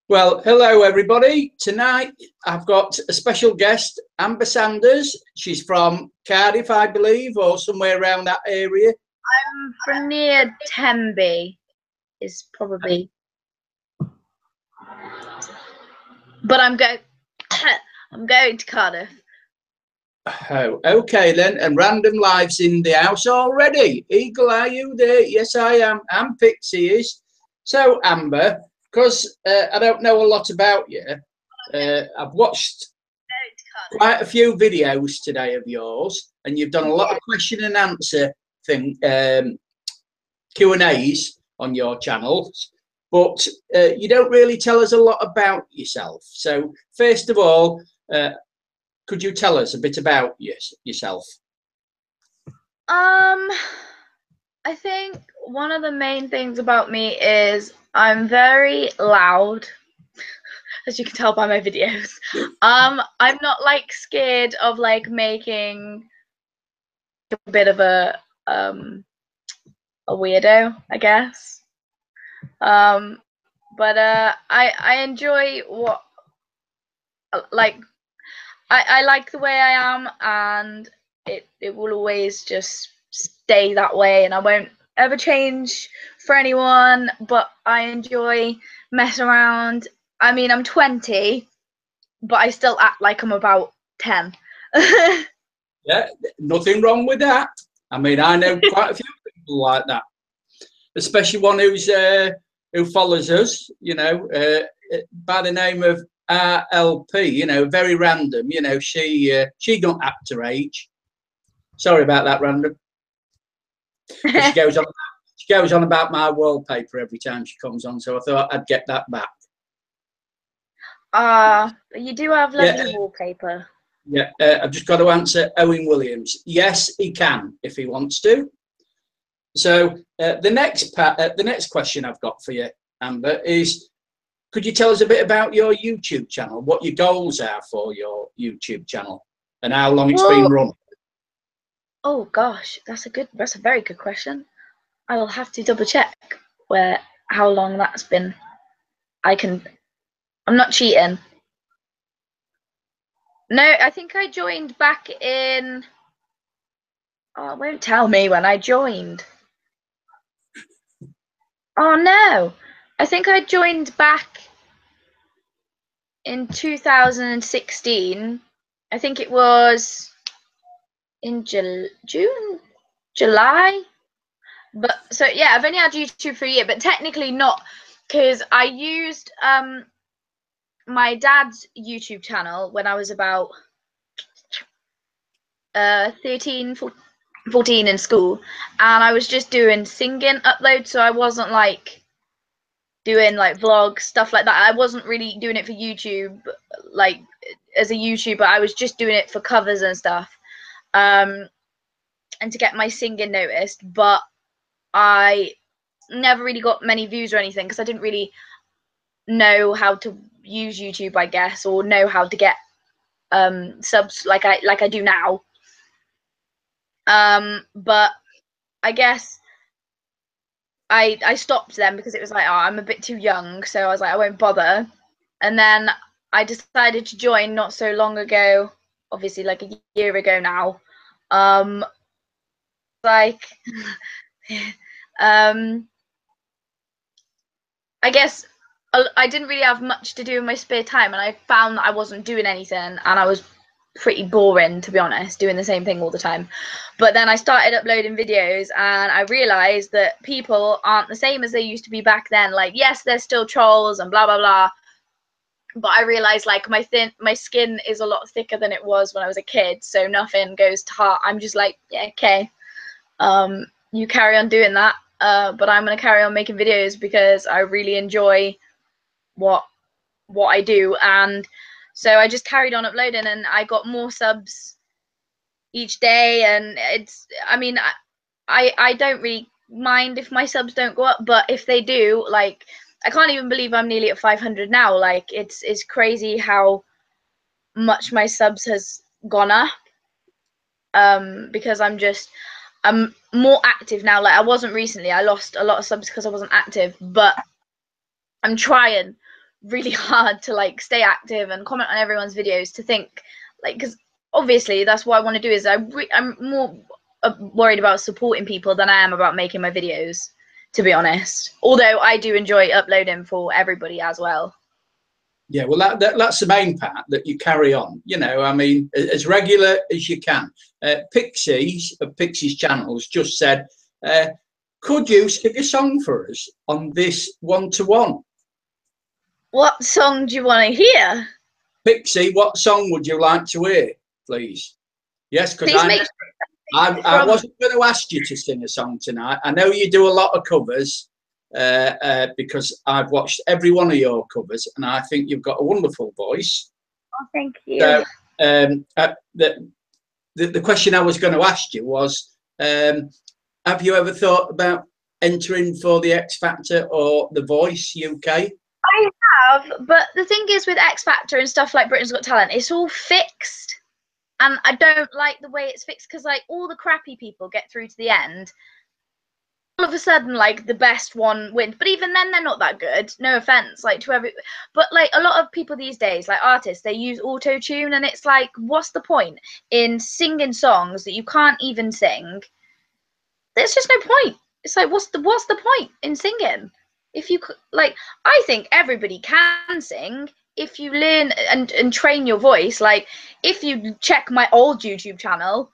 Well, hello everybody. Tonight I've got a special guest, Amber Sanders. She's from Cardiff, I believe, or somewhere around that area. I'm from near Tenby, is probably. But I'm going to Cardiff. Oh, okay then. And Random Live's in the house already. Eagle, are you there? Yes, I am. And Pixie is. So, Amber, because I don't know a lot about you, I've watched quite a few videos today of yours, and you've done a lot of question and answer Q&As on your channels, but you don't really tell us a lot about yourself. So, first of all, could you tell us a bit about yourself? I think one of the main things about me is I'm very loud, as you can tell by my videos. I'm not like scared of like making a bit of a weirdo, I guess. But I enjoy what like I like the way I am, and it will always just stay that way, and I won't ever change for anyone. But I enjoy messing around. I mean, I'm 20, but I still act like I'm about 10. Yeah, nothing wrong with that. I mean, I know quite a few people like that, especially one who follows us, by the name of RLP, very random. She don't act her age. Sorry about that, random. But she goes on about my wallpaper every time she comes on, so I thought I'd get that back. You do have lovely wallpaper. Yeah, I've just got to answer Owen Williams. Yes, he can if he wants to. So the next question I've got for you, Amber, is could you tell us a bit about your YouTube channel, what your goals are for your YouTube channel, and how long it's been run? Oh gosh, that's a very good question. I will have to double check how long that's been. I'm not cheating. No, I think I joined back in. Oh, it won't tell me when I joined. Oh no, I think I joined back in 2016. I think it was in June, July. But so yeah, I've only had YouTube for a year, but technically not, because I used my dad's YouTube channel when I was about 13, 14 in school, and I was just doing singing uploads, so I wasn't like doing like vlogs, stuff like that. I wasn't really doing it for YouTube, like as a YouTuber. I was just doing it for covers and stuff, and to get my singing noticed. But I never really got many views or anything because I didn't really know how to use YouTube, I guess, or know how to get subs like I do now. But I guess I stopped them because it was like, oh, I'm a bit too young, so I was like, I won't bother. And then I decided to join not so long ago, obviously like a year ago now. Like I guess I didn't really have much to do in my spare time, and I found that I wasn't doing anything, and I was pretty boring, to be honest, doing the same thing all the time. But then I started uploading videos, and I realized that people aren't the same as they used to be back then. Like, yes, there's still trolls and blah blah blah, but I realized like my skin is a lot thicker than it was when I was a kid, so nothing goes to heart. I'm just like, yeah, okay, you carry on doing that, but I'm gonna carry on making videos because I really enjoy what I do. And so I just carried on uploading, and I got more subs each day. And I mean, I don't really mind if my subs don't go up, but if they do, like, I can't even believe I'm nearly at 500 now. Like, it's crazy how much my subs has gone up, because I'm more active now. Like, I wasn't recently. I lost a lot of subs because I wasn't active, but I'm trying really hard to like stay active and comment on everyone's videos, to think like, because obviously that's what I want to do, is I'm more worried about supporting people than I am about making my videos, to be honest, although I do enjoy uploading for everybody as well. Yeah, well, that's the main part, that you carry on, you know, I mean, as regular as you can. Pixie's of Pixie's channels just said, could you sing a song for us on this one-to-one? What song do you want to hear? Pixie, what song would you like to hear, please? Yes, because I wasn't going to ask you to sing a song tonight. I know you do a lot of covers, because I've watched every one of your covers, and I think you've got a wonderful voice. Oh, thank you. So, the question I was going to ask you was, have you ever thought about entering for the X Factor or The Voice UK? I have, but the thing is with X Factor and stuff like Britain's Got Talent, it's all fixed, and I don't like the way it's fixed, because like all the crappy people get through to the end. All of a sudden, like the best one wins, but even then they're not that good. No offense, like to every, but like a lot of people these days, like artists, they use auto tune, and it's like, what's the point in singing songs that you can't even sing? There's just no point. It's like, what's the point in singing? If you like, I think everybody can sing if you learn and train your voice. Like, if you check my old YouTube channel,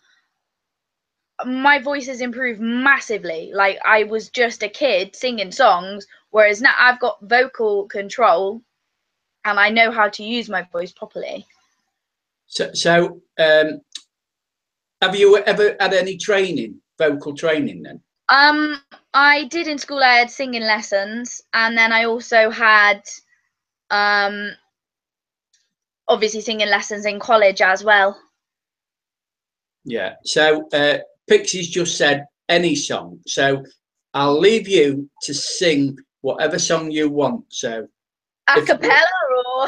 my voice has improved massively. Like, I was just a kid singing songs, whereas now I've got vocal control and I know how to use my voice properly. So have you ever had any training, vocal training then? I did in school. I had singing lessons, and then I also had obviously singing lessons in college as well. Yeah, so Pixie's just said any song, so I'll leave you to sing whatever song you want. So a cappella or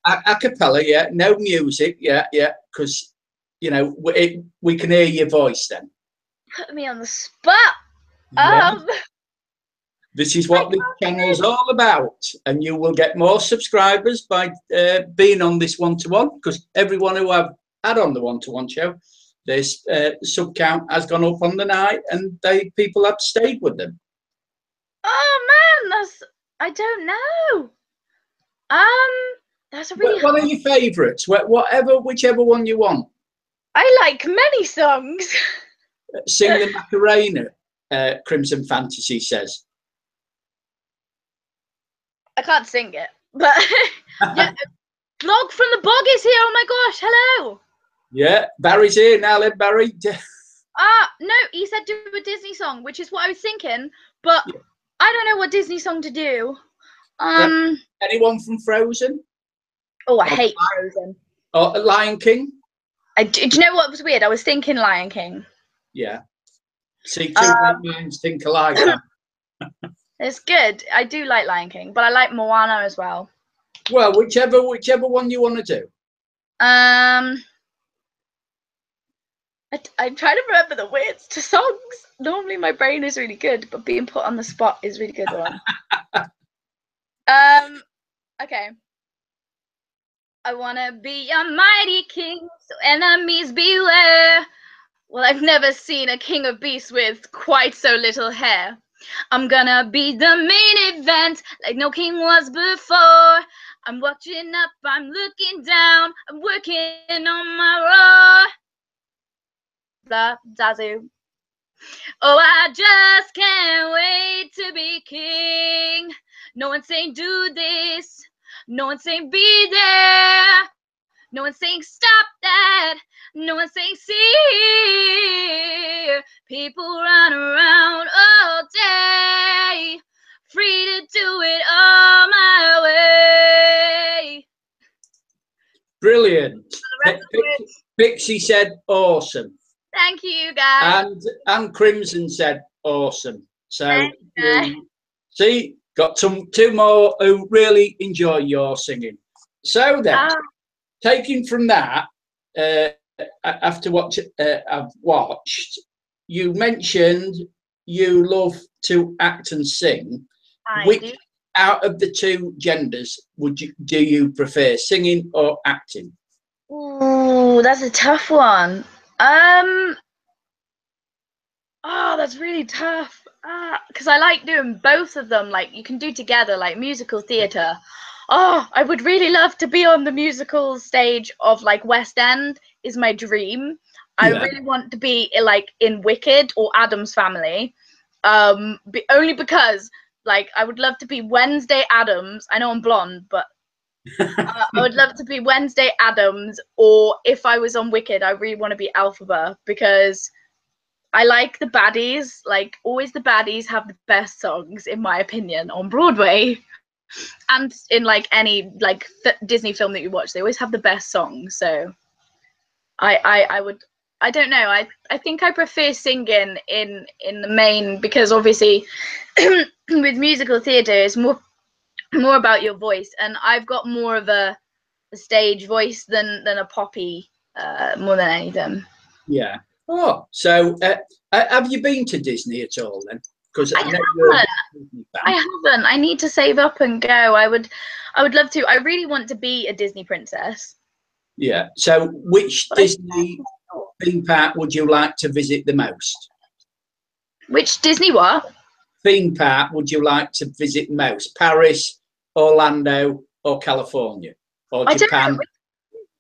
a cappella, yeah, no music, yeah, because you know we can hear your voice then. Put me on the spot. Yeah. This is what the channel's all about, and you will get more subscribers by being on this one-to-one, because everyone who I've had on the one-to-one show, this sub count has gone up on the night, and people have stayed with them. Oh man, I don't know. That's a really What are your favourites? Whichever one you want. I like many songs. Sing the Macarena, Crimson Fantasy says. I can't sing it, but yeah. Vlog from the Bog is here. Oh my gosh, hello. Yeah, Barry's here now. Let Barry. No, he said do a Disney song, which is what I was thinking, but yeah. I don't know what Disney song to do. Anyone from Frozen? Oh, I hate Frozen. Oh, Lion King? Do you know what was weird? I was thinking Lion King. Yeah. See, two minds think alike. It's good. I do like Lion King, but I like Moana as well. Well, whichever one you want to do. I'm trying to remember the words to songs. Normally my brain is really good, but being put on the spot is a really good one. Okay. I wanna be a mighty king, so enemies beware. Well, I've never seen a king of beasts with quite so little hair. I'm gonna be the main event, like no king was before. I'm watching up, I'm looking down, I'm working on my roar. Blah, Zazu. Oh, I just can't wait to be king. No one's saying do this. No one's saying be there. No one's saying stop that. No one's saying see. People run around all day, free to do it all my way. Brilliant. Pixie said awesome. Thank you, guys. And Crimson said awesome. So see, got two more who really enjoy your singing. So then, taking from that, after what I've watched, you mentioned you love to act and sing. out of the two genders, do you prefer singing or acting? Ooh, that's a tough one. Oh, that's really tough. Because I like doing both of them. Like you can do together, like musical theatre. Oh, I would really love to be on the musical stage of like West End. Is my dream. I Yeah. really want to be like in Wicked or Addams Family. Only because like I would love to be Wednesday Addams. I know I'm blonde, but I would love to be Wednesday Addams. Or if I was on Wicked, I really want to be Elphaba because I like the baddies. Like always, the baddies have the best songs, in my opinion, on Broadway, and in like any like Disney film that you watch. They always have the best songs. So I would. I don't know. I think I prefer singing in the main because obviously with musical theatre it's more about your voice, and I've got more of a stage voice than a poppy more than anything. Yeah. Oh, so have you been to Disney at all then? Because I I know you're a haven't. big Disney fan. I haven't. I need to save up and go. I would love to. I really want to be a Disney princess. Yeah. So which But Disney theme park would you like to visit the most? which Disney what? Theme park would you like to visit most? Paris, Orlando, or California, or I don't Japan? know.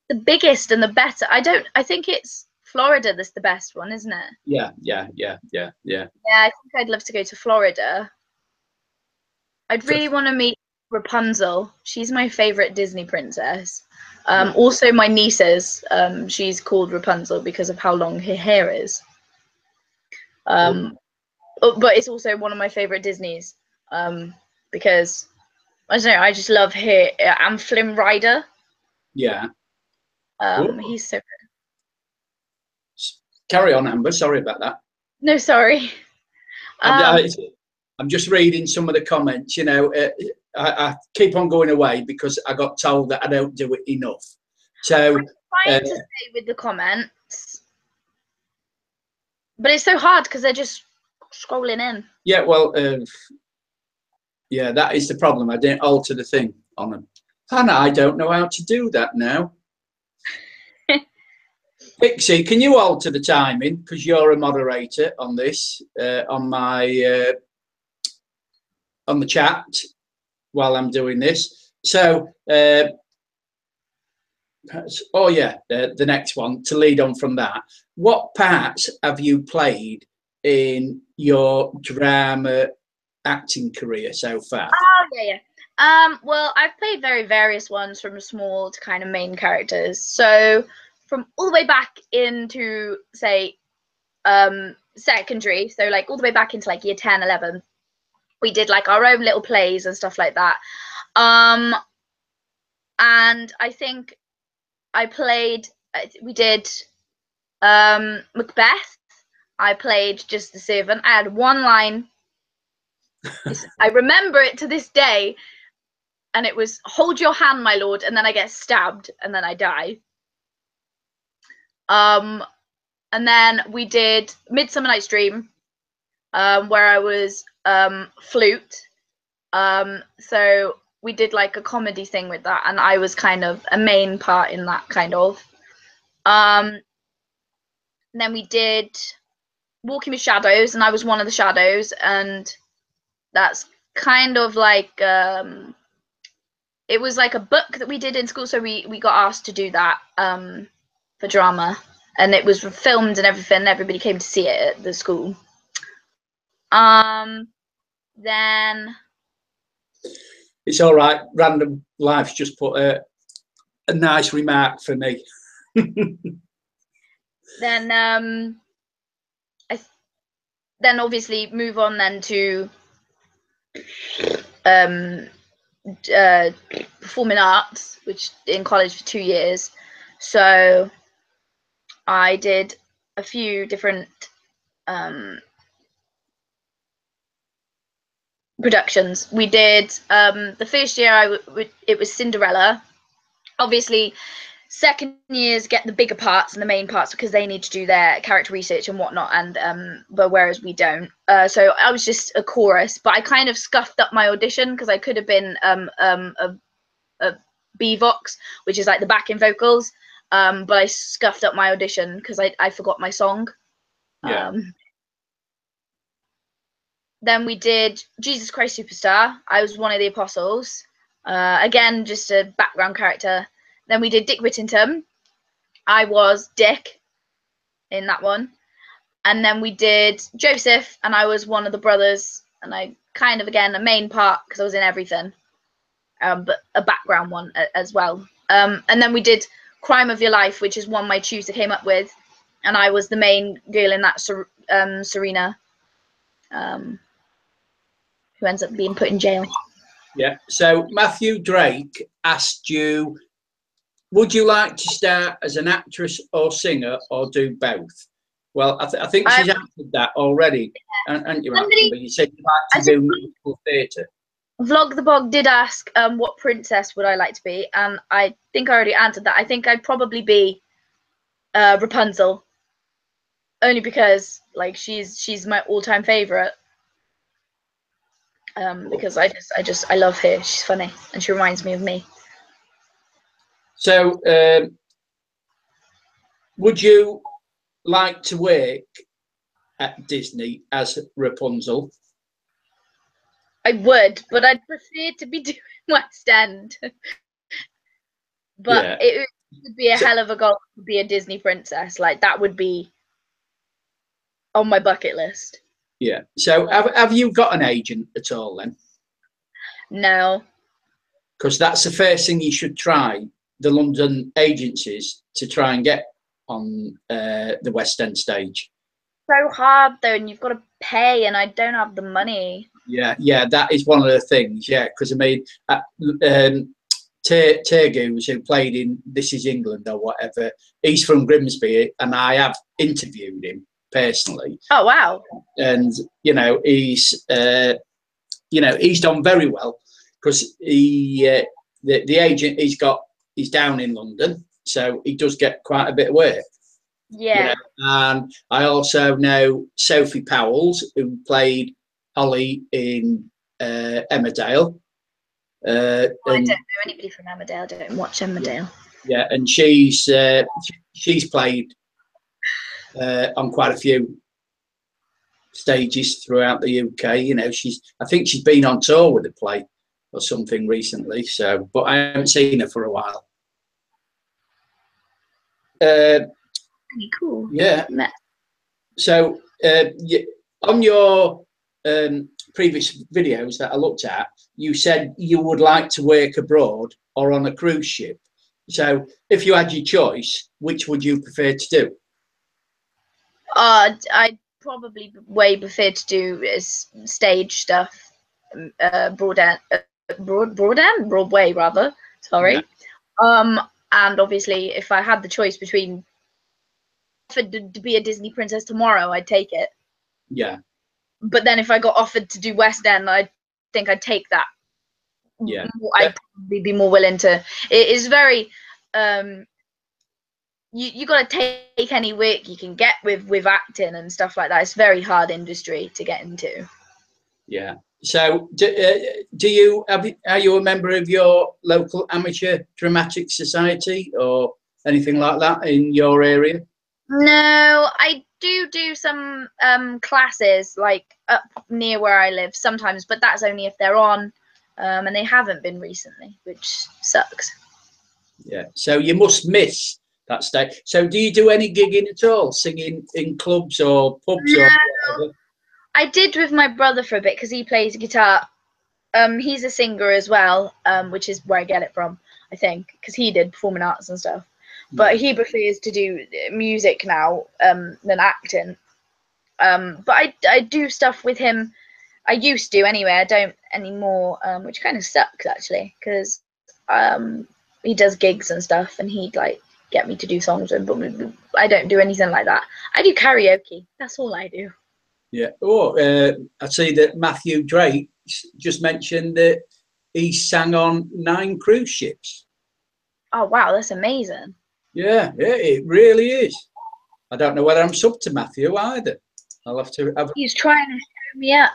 The biggest and the better. I think it's Florida that's the best one, isn't it? Yeah. Yeah, I think I'd love to go to Florida. I'd really want to meet Rapunzel. She's my favorite Disney princess. Also, my niece's. She's called Rapunzel because of how long her hair is. But it's also one of my favorite Disneys because I don't know. I just love her. And Flynn Rider. Yeah. He's so good. Carry on, Amber. Sorry about that. No, sorry. I'm just reading some of the comments. You know, I keep on going away because I got told that I don't do it enough. So I'm trying to stay with the comments, but it's so hard because they're just scrolling in. Yeah, well, yeah, that is the problem. I didn't alter the thing on them, and I don't know how to do that now. Pixie, can you alter the timing because you're a moderator on this on my on the chat while I'm doing this? So, oh yeah, the next one to lead on from that. What parts have you played in your drama acting career so far? Oh yeah. Well, I've played very various ones from small to kind of main characters. So from all the way back into say secondary, so like all the way back into like year 10, 11, we did like our own little plays and stuff like that. And I think we did Macbeth. I played just the servant. I had one line. I remember it to this day, and it was "Hold your hand, my lord," and then I get stabbed, and then I die. And then we did Midsummer Night's Dream, where I was flute. So we did like a comedy thing with that, and I was kind of a main part in that kind of. Then we did Walking with Shadows, and I was one of the shadows, and that's kind of like it was like a book that we did in school, so we got asked to do that for drama, and it was filmed and everything, and everybody came to see it at the school. Then it's all right. Random Life's just put a nice remark for me. Then then obviously move on then to performing arts, which in college for 2 years. So I did a few different productions. We did the first year it was Cinderella. Obviously second years get the bigger parts and the main parts because they need to do their character research and whatnot, and but whereas we don't. So I was just a chorus, but I kind of scuffed up my audition because I could have been a B-Vox, which is like the backing vocals, but I scuffed up my audition because I forgot my song. Yeah. Then we did Jesus Christ Superstar. I was one of the apostles. Again, just a background character. Then we did Dick Whittington. I was Dick in that one. And then we did Joseph, and I was one of the brothers. And I kind of, again, a main part because I was in everything, but a background one as well. And then we did Crime of Your Life, which is one my tutor came up with. And I was the main girl in that, Serena, who ends up being put in jail. Yeah. So Matthew Drake asked you, would you like to start as an actress or singer or do both? Well, I think she's answered that already, and you said you'd like to do musical theatre. Vlog the Bog did ask what princess would I like to be, and I think I already answered that. I think I'd probably be Rapunzel, only because like she's my all-time favorite. Because I love her. She's funny and she reminds me of me. So, would you like to work at Disney as Rapunzel? I would, but I'd prefer to be doing West End. But yeah, it would be a hell of a goal to be a Disney princess. Like that would be on my bucket list. Yeah. So have you got an agent at all then? No. Because that's the first thing you should try, the London agencies, to try and get on the West End stage. So hard though, and you've got to pay, and I don't have the money. Yeah, that is one of the things. Yeah, because I mean, Tergoose, who played in This Is England or whatever, he's from Grimsby, and I have interviewed him personally. Oh wow! And he's done very well because the agent he's down in London, so he does get quite a bit of work. Yeah. And I also know Sophie Powells, who played Holly in Emmerdale. I don't know anybody from Emmerdale. I don't watch Emmerdale. Yeah, and she's played on quite a few stages throughout the UK. I think she's been on tour with the play or something recently. So, but I haven't seen her for a while. Pretty cool. Yeah. So on your previous videos that I looked at, you said you would like to work abroad or on a cruise ship. So if you had your choice, which would you prefer to do? I'd probably way prefer to do is stage stuff, Broadway rather. Sorry. Yeah. And obviously, if I had the choice between offered to be a Disney princess tomorrow, I'd take it. Yeah. But then if I got offered to do West End, I think I'd take that. Yeah. I'd probably be more willing to. It is very. You got to take any work you can get with acting and stuff like that. It's a very hard industry to get into. Yeah. So, are you a member of your local amateur dramatic society or anything like that in your area? No, I do some classes like up near where I live sometimes, but that's only if they're on, and they haven't been recently, which sucks. Yeah. So you must miss that stage. So do you do any gigging at all, singing in clubs or pubs? No. Or whatever? I did with my brother for a bit because he plays guitar. He's a singer as well, which is where I get it from, I think, because he did performing arts and stuff. But he prefers to do music now than acting. But I do stuff with him. I used to anyway. I don't anymore, which kind of sucks actually, because he does gigs and stuff, and he'd like get me to do songs with him. But I don't do anything like that. I do karaoke. That's all I do. Yeah. Oh, I see that Matthew Drake just mentioned that he sang on 9 cruise ships. Oh wow, that's amazing. Yeah, yeah, it really is. I don't know whether I'm sub to Matthew either. I'll have to have. He's trying to show me up.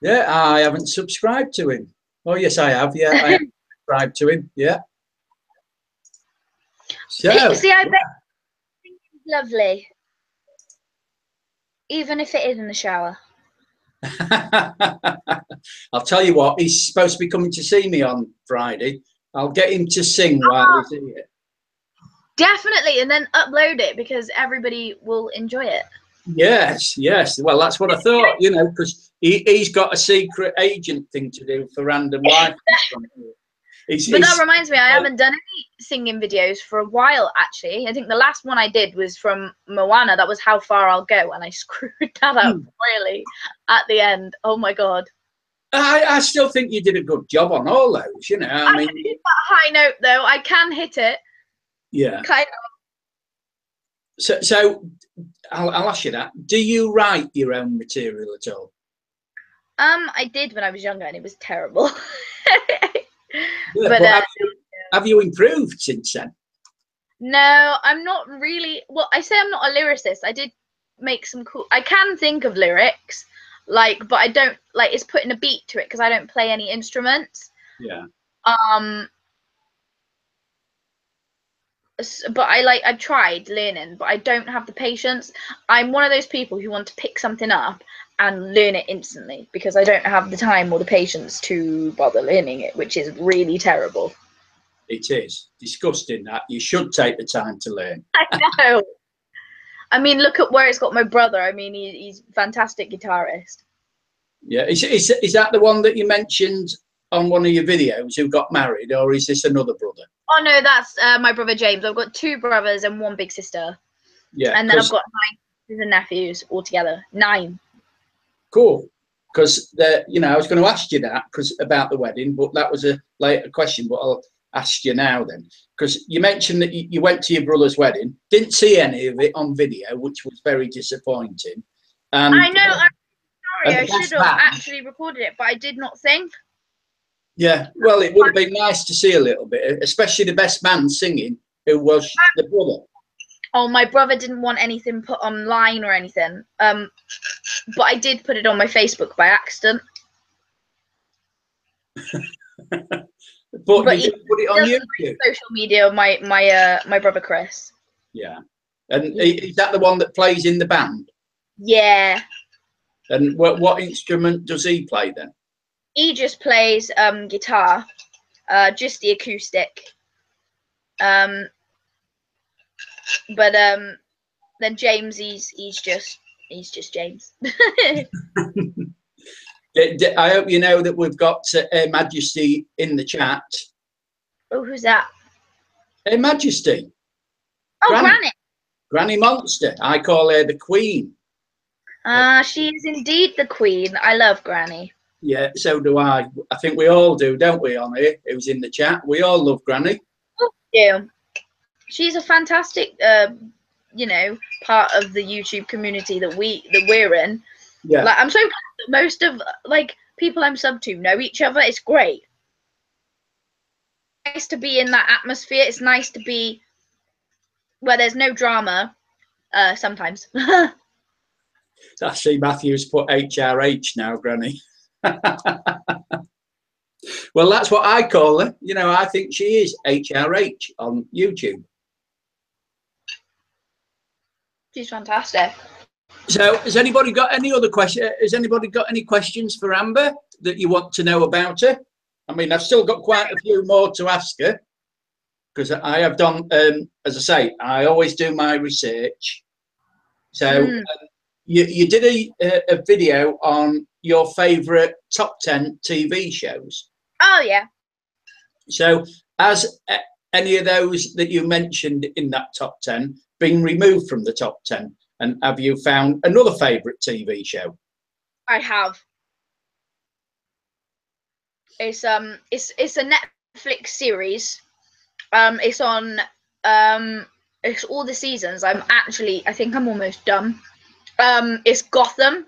Yeah, I haven't subscribed to him. Oh yes, I have. Yeah, I have subscribed to him. Yeah. So See, I bet he's lovely, even if it is in the shower. I'll tell you what, he's supposed to be coming to see me on Friday. I'll get him to sing while he's here. Definitely, and then upload it because everybody will enjoy it. Yes, yes. Well, that's what I thought, you know, because he's got a secret agent thing to do for Random Life. But that reminds me, I haven't done any singing videos for a while, actually. I think the last one I did was from Moana. That was How Far I'll Go, and I screwed that up really at the end. Oh, my God. I still think you did a good job on all those, you know. I mean, hit that high note, though. I can hit it. Yeah. Kind of. So I'll ask you that. Do you write your own material at all? I did when I was younger, and it was terrible. Yeah, but have you improved since then? No, I'm not really. Well, I say I'm not a lyricist. I did make some cool. I can think of lyrics, like, but I don't like. It's putting a beat to it because I don't play any instruments. Yeah. But I've tried learning, but I don't have the patience. I'm one of those people who want to pick something up and learn it instantly because I don't have the time or the patience to bother learning it, which is really terrible. It is disgusting that you should take the time to learn. I know. I mean, look at where it's got my brother. I mean, he's a fantastic guitarist. Yeah, is that the one that you mentioned on one of your videos who got married, or is this another brother? Oh no, that's my brother James. I've got 2 brothers and 1 big sister. Yeah, and then I've got 9 nieces and nephews altogether. 9. Cool. Because you know, I was going to ask you that about the wedding, but that was a later question. But I'll ask you now then, because you mentioned that you went to your brother's wedding, didn't see any of it on video, which was very disappointing. I know. I'm sorry. I should have actually recorded it, but I did not think. Yeah, well, it would have been nice to see a little bit, especially the best man singing, who was the brother. Oh, my brother didn't want anything put online or anything. But I did put it on my Facebook by accident. But you didn't put it on YouTube. Social media, my brother Chris. Yeah, and is that the one that plays in the band? Yeah. And what instrument does he play then? He just plays guitar, just the acoustic. But then James, he's just James. I hope you know that we've got Her Majesty in the chat. Oh, who's that? Her Majesty. Oh, Granny. Granny Monster. I call her the Queen. She is indeed the Queen. I love Granny. Yeah, so do I. I think we all do, don't we, on here? Who's in the chat? We all love Granny. Oh, yeah. She's a fantastic, you know, part of the YouTube community that we're in. Yeah. Like, I'm so glad that most of people I'm sub to know each other. It's great. It's nice to be in that atmosphere. It's nice to be where there's no drama. Sometimes. I see Matthew's put HRH now, Granny. Well, that's what I call her. You know, I think she is HRH on YouTube. She's fantastic. So, has anybody got any other question? Has anybody got any questions for Amber that you want to know about her? I mean, I've still got quite a few more to ask her because I have done, as I say, I always do my research. So, you did a video on your favourite top 10 TV shows. Oh, yeah. So, has any of those that you mentioned in that top 10 been removed from the top 10? And have you found another favourite TV show? I have. It's a Netflix series. It's on it's all the seasons. I think I'm almost done. It's Gotham.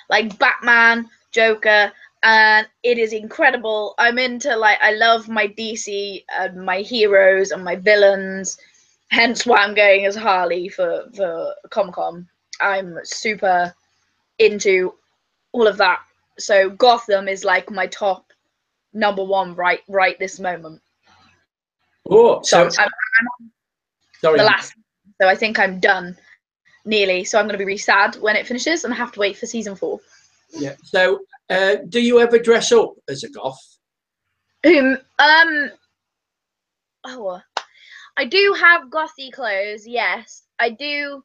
Like Batman, Joker, and it is incredible. I'm into, like, I love my DC and my heroes and my villains, hence why I'm going as Harley for Comic-Con. I'm super into all of that. So Gotham is like my top number one right this moment. Oh, So I'm sorry. the last, so I think I'm done nearly. So I'm going to be really sad when it finishes and I have to wait for season 4. Yeah. So, do you ever dress up as a goth? Oh, I do have gothy clothes. Yes, I do.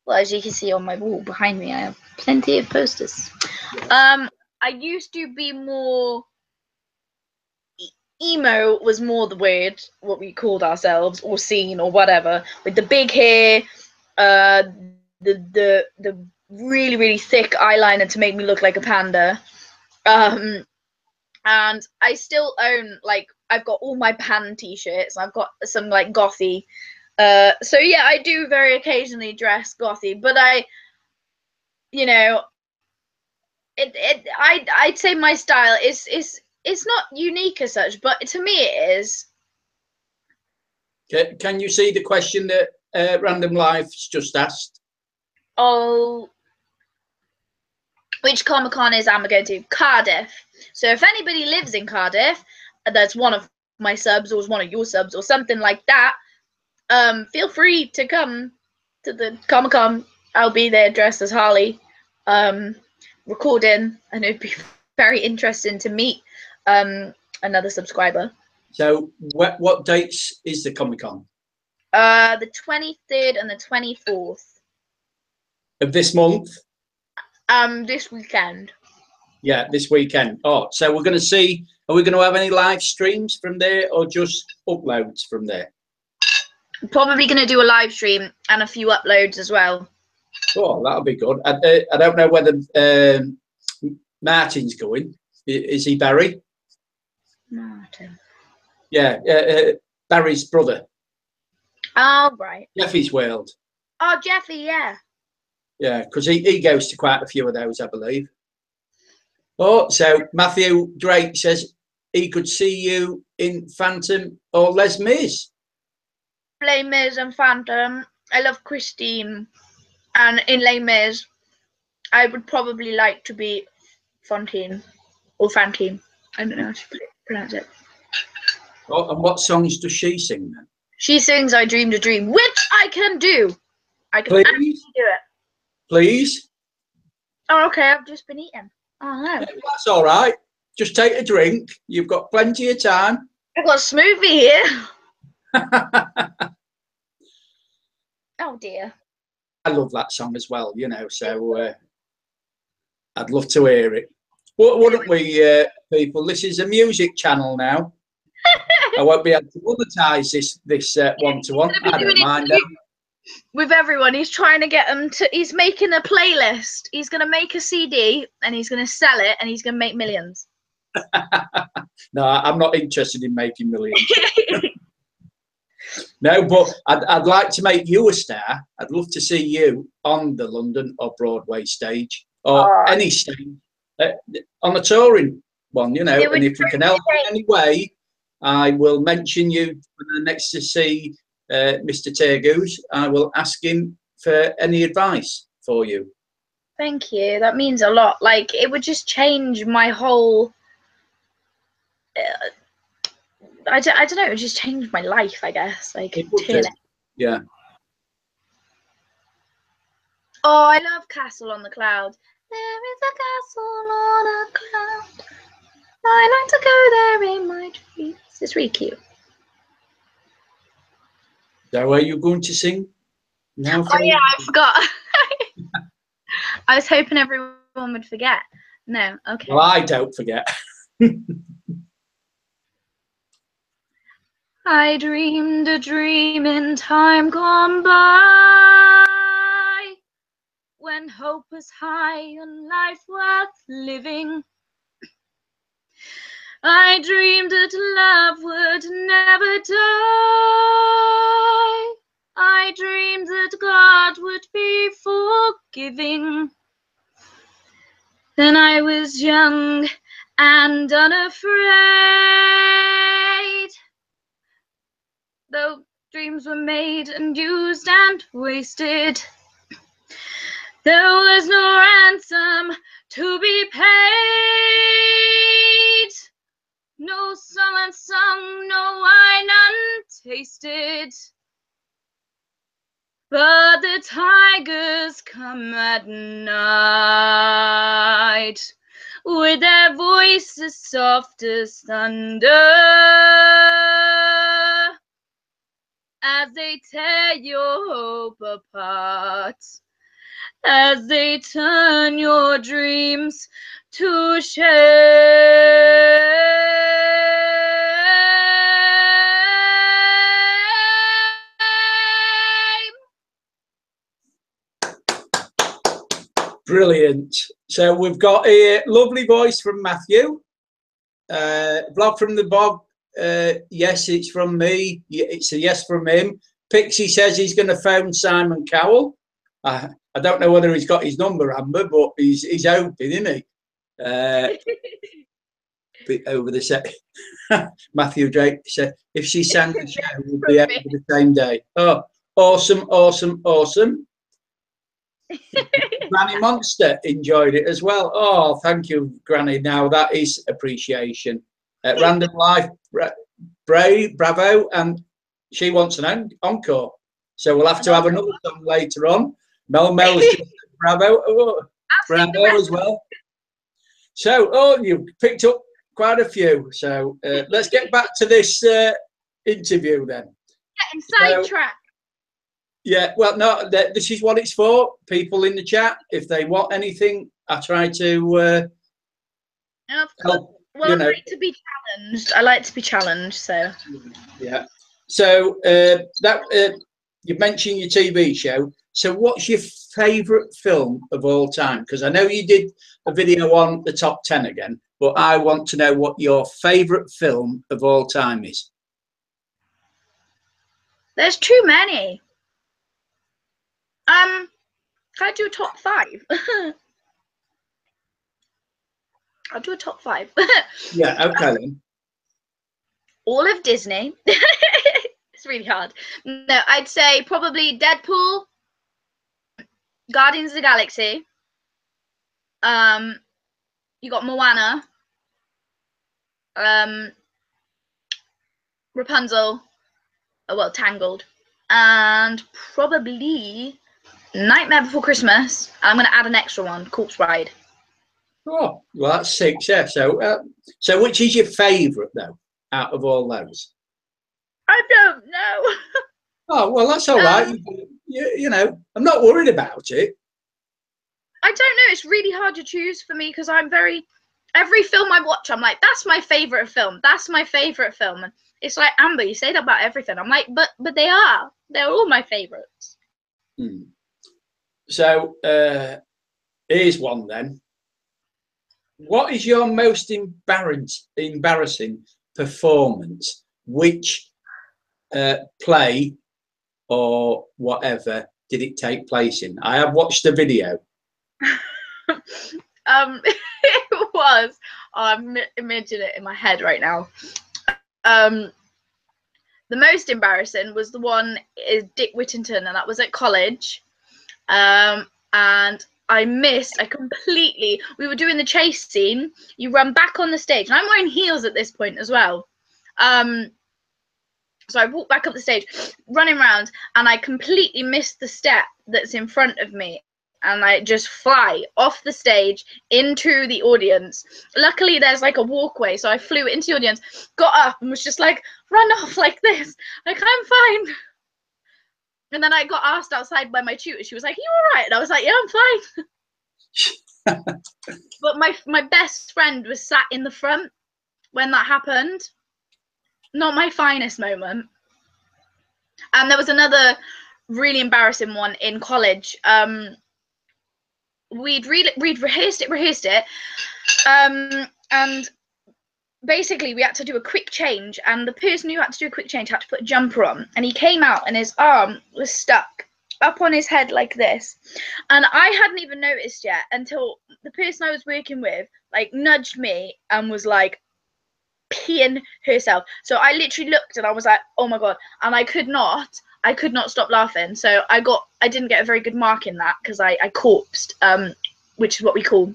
Well, as you can see on my wall behind me, I have plenty of posters. Yes. I used to be more emo. Was more the word what we called ourselves, or scene, or whatever, with the big hair, the really thick eyeliner to make me look like a panda. And I still own, like, I've got all my Pan t-shirts. I've got some, like, gothy. So yeah, I do very occasionally dress gothy, but I'd say my style is it's not unique as such, but to me it is. Can you see the question that Random Life's just asked? Oh, which Comic-Con is I'm going to? Cardiff. So if anybody lives in Cardiff, that's one of my subs or one of your subs or something like that, feel free to come to the Comic-Con. I'll be there dressed as Harley, recording, and it'd be very interesting to meet another subscriber. So what dates is the Comic-Con? The 23rd and the 24th. Of this month? This weekend. Yeah, this weekend. Oh, so we're going to see, are we going to have any live streams from there or just uploads from there? Probably going to do a live stream and a few uploads as well. Oh, that'll be good. I don't know whether Martin's going. Is he Barry? Martin. Yeah, Barry's brother. Oh, right. Jeffy's World. Oh, Jeffy, yeah. Yeah, because he goes to quite a few of those, I believe. Oh, so Matthew Drake says he could see you in Phantom or Les Mis. Les Mis and Phantom. I love Christine. And in Les Mis, I would probably like to be Fontaine or Fantine. I don't know how to pronounce it. Oh, and what songs does she sing then? She sings I Dreamed a Dream, which I can do. I can actually do it. Please? Oh, okay. I've just been eating. Oh, no. That's all right. Just take a drink. You've got plenty of time. I've got a smoothie here. Oh, dear. I love that song as well, so I'd love to hear it. Wouldn't we, people? This is a music channel now. I won't be able to monetize this one-to-one. I don't mind that. With everyone, he's trying to get them to. He's making a playlist. He's going to make a CD and he's going to sell it and he's going to make millions. No, I'm not interested in making millions. No, but I'd like to make you a star. I'd love to see you on the London or Broadway stage or any stage on a touring one, and if we can help in any way, I will mention you when I'm next to see Mr. Teargoose. I will ask him for any advice for you. Thank you. That means a lot. Like, it would just change my whole. I don't know. It would just change my life, I guess. Like, yeah. Oh, I love Castle on the Cloud. There is a castle on a cloud. I like to go there in my dreams. It's really cute. So are you going to sing now? Oh, yeah, I forgot. I was hoping everyone would forget. No, okay. Well, I don't forget. I dreamed a dream in time gone by, when hope was high and life worth living. I dreamed that love would never die. I dreamed that God would be forgiving. Then I was young and unafraid. Though dreams were made and used and wasted, though there's no ransom to be paid, no song unsung, no wine untasted, but the tigers come at night with their voices soft as thunder, as they tear your hope apart, as they turn your dreams to shame. Brilliant. So we've got a lovely voice from Matthew. Vlog from the Bob. Yes, it's from me. It's a yes from him. Pixie says he's going to phone Simon Cowell. I don't know whether he's got his number, Amber, but he's hoping, isn't he? Over the set. Matthew Drake said, if she sang the show, we'd be out the same day. Oh, awesome, awesome, awesome. Granny Monster enjoyed it as well. Oh, thank you, Granny. Now that is appreciation. Random Life, bravo, and she wants an encore. So we'll have to have another song later on. Mel's just bravo. Oh, bravo as well. So, oh, you picked up quite a few. So let's get back to this interview then. Getting sidetracked. Yeah, well, no, this is what it's for. People in the chat, if they want anything, I try to help. Well, I like to be challenged. I like to be challenged, so. Yeah. So you mentioned your TV show. So what's your favourite film of all time? Because I know you did a video on the top 10 again, but I want to know what your favourite film of all time is. There's too many. Can I do a top 5? I'll do a top 5. Yeah, okay then. All of Disney. It's really hard. No, I'd say probably Deadpool, Guardians of the Galaxy. You got Moana. Rapunzel. Oh, well, Tangled. And probably Nightmare Before Christmas. I'm going to add an extra one, Corpse Bride. Oh, well, that's 6, yeah. So, so which is your favourite, though, out of all those? I don't know. Oh, well, that's all right. You know, I'm not worried about it. I don't know. It's really hard to choose for me because every film I watch, I'm like, that's my favourite film. That's my favourite film. And it's like, Amber, you say that about everything. I'm like, but they're all my favourites. So, here's one then. What is your most embarrassing performance? Which play or whatever did it take place in? I have watched the video. It was. I'm imagining it in my head right now. The most embarrassing was the one is Dick Whittington, and that was at college. And I completely, we were doing the chase scene. You run back on the stage, and I'm wearing heels at this point as well. So I walked back up the stage, running around, and I completely missed the step that's in front of me. And I just fly off the stage into the audience. Luckily, there's like a walkway, so I flew into the audience, got up, and was just like, run off like this. Like, I'm fine. And then I got asked outside by my tutor. She was like, "Are you all right?" And I was like, "Yeah, I'm fine." But my best friend was sat in the front when that happened. Not my finest moment. And there was another really embarrassing one in college. We'd rehearsed it. And basically we had to do a quick change, and the person who had to do a quick change had to put a jumper on, and he came out and his arm was stuck up on his head like this, and I hadn't even noticed yet until the person I was working with like nudged me and was like peeing herself. So I literally looked and I was like, oh my god, and I could not stop laughing. So I didn't get a very good mark in that because I corpsed, which is what we call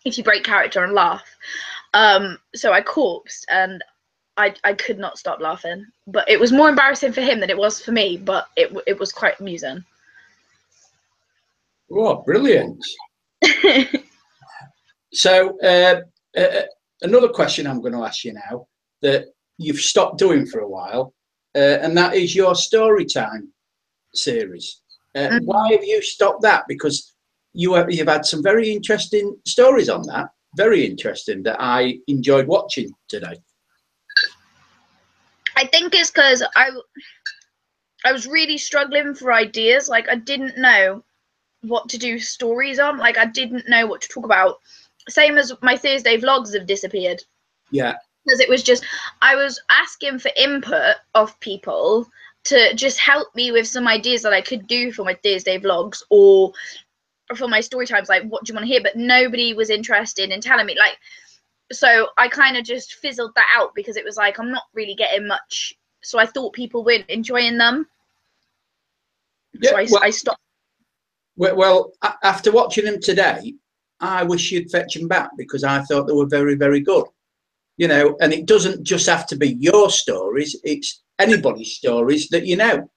if you break character and laugh. So I corpsed and I could not stop laughing, but it was more embarrassing for him than it was for me, but it was quite amusing. Oh, brilliant. So another question I'm going to ask you now that you've stopped doing for a while, and that is your story time series. Why have you stopped that? Because you've had some very interesting stories on that, very interesting, that I enjoyed watching today. I think it's because I was really struggling for ideas. Like I didn't know what to do stories on. Like I didn't know what to talk about. Same as my Thursday vlogs have disappeared. Yeah. Because it was just, I was asking for input of people to just help me with some ideas that I could do for my Thursday vlogs or for my story times. Like, what do you want to hear? But nobody was interested in telling me. Like, so I kind of just fizzled that out because it was like, I'm not really getting much. So I thought people weren't enjoying them. Yeah, so I stopped. Well, after watching them today, I wish you'd fetch them back because I thought they were very, very good. You know, and it doesn't just have to be your stories, it's anybody's stories that you know.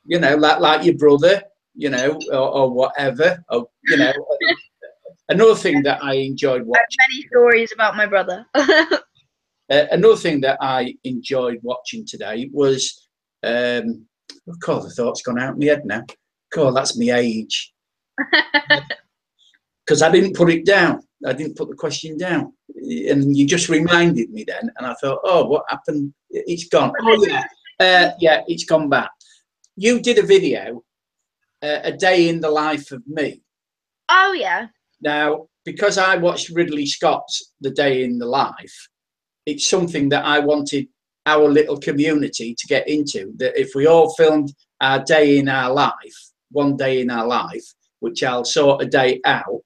You know, like your brother, you know, or whatever. Or, you know, another thing that I enjoyed watching. I have many stories about my brother. Another thing that I enjoyed watching today was, oh God, the thought's gone out of my head now. God, that's my age. Because I didn't put it down. I didn't put the question down. And you just reminded me then. And I thought, oh, what happened? It's gone. Oh, yeah. Yeah, it's gone back. You did a video, a day in the life of me. Oh, yeah. Now, because I watched Ridley Scott's The Day in the Life, it's something that I wanted our little community to get into, that if we all filmed our day in our life, one day in our life, which I'll sort a day out,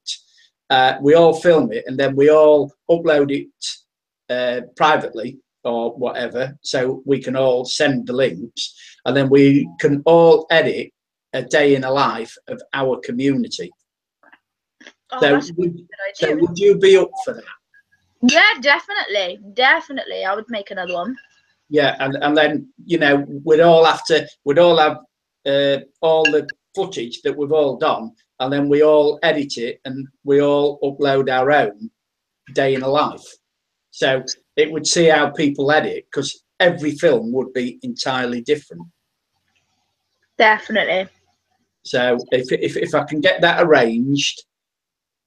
we all film it and then we all upload it privately or whatever, so we can all send the links and then we can all edit a day in a life of our community. Oh, So, that's a good idea. would you be up for that? Yeah, definitely. I would make another one. Yeah, and then, you know, we'd all have all the footage that we've all done, and then we all edit it and we all upload our own day in a life. So it would see how people edit, because every film would be entirely different. Definitely. So if I can get that arranged,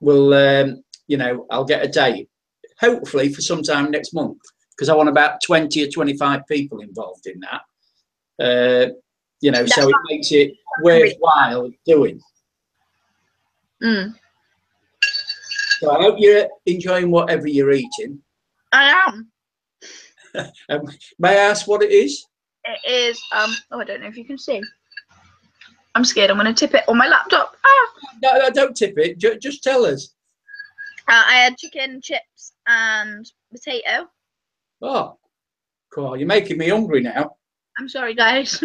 we'll you know, I'll get a date, hopefully for sometime next month, because I want about 20 or 25 people involved in that. You know, so it makes it worthwhile doing. So I hope you're enjoying whatever you're eating. I am. May I ask what it is? It is, oh, I don't know if you can see. I'm scared I'm going to tip it on my laptop. Ah! No, don't tip it. Just tell us. I had chicken, chips, and potato. Oh, cool. You're making me hungry now. I'm sorry, guys.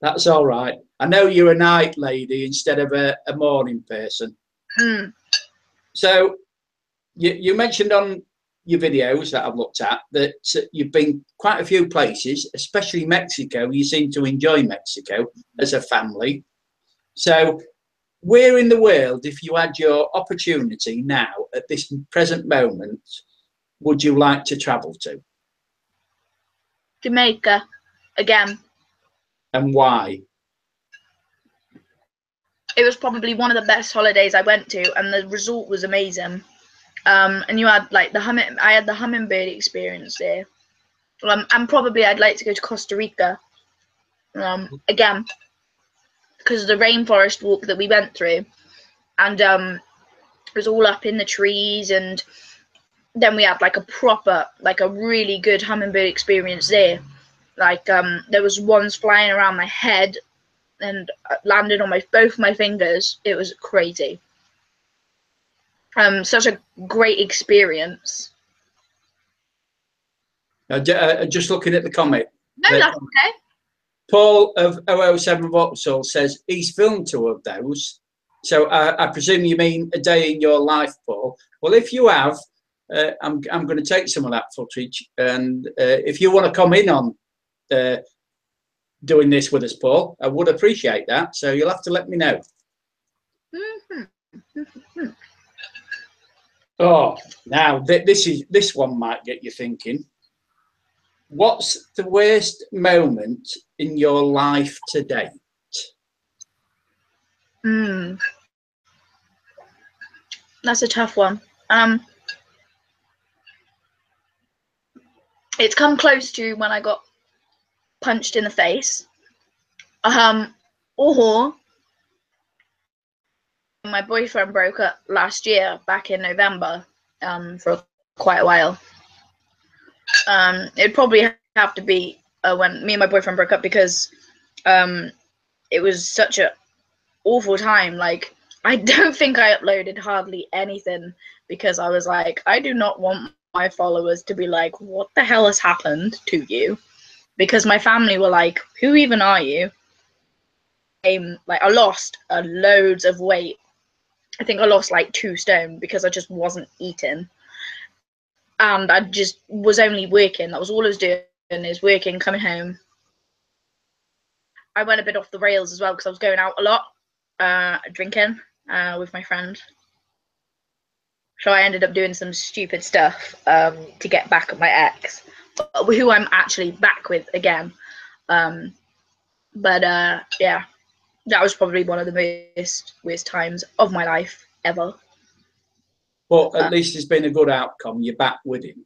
That's all right. I know you're a night lady instead of a morning person. So you mentioned on your videos that I've looked at that you've been quite a few places, especially Mexico. You seem to enjoy Mexico as a family. So where in the world, if you had your opportunity now at this present moment, would you like to travel to? Jamaica, again. And why? It was probably one of the best holidays I went to, and the resort was amazing. And you had like I had the hummingbird experience there. And probably I'd like to go to Costa Rica, again, because of the rainforest walk that we went through, and it was all up in the trees, and then we had like a really good hummingbird experience there. Like there was ones flying around my head and landed on both my fingers. It was crazy. Such a great experience. Just looking at the comment. No, that's okay. Paul of 007 Vauxhall says he's filmed 2 of those. So I presume you mean a day in your life, Paul. Well, if you have, I'm going to take some of that footage. And if you want to come in on doing this with us, Paul, I would appreciate that. So you'll have to let me know. Mm-hmm. Oh, now this one might get you thinking. What's the worst moment in your life to date? That's a tough one. It's come close to when I got punched in the face. Or my boyfriend broke up last year, back in November, for quite a while. It'd probably have to be when me and my boyfriend broke up, because it was such a awful time. Like, I don't think I uploaded hardly anything, because I was like, I do not want my followers to be like, what the hell has happened to you? Because my family were like, who even are you? Like, I lost loads of weight. I think I lost like 2 stone because I just wasn't eating. And I just was only working. That was all I was doing, is working, coming home. I went a bit off the rails as well, because I was going out a lot, drinking with my friend. So I ended up doing some stupid stuff to get back at my ex, who I'm actually back with again. But yeah, that was probably one of the worst times of my life ever. But at least it's been a good outcome. You're back with him.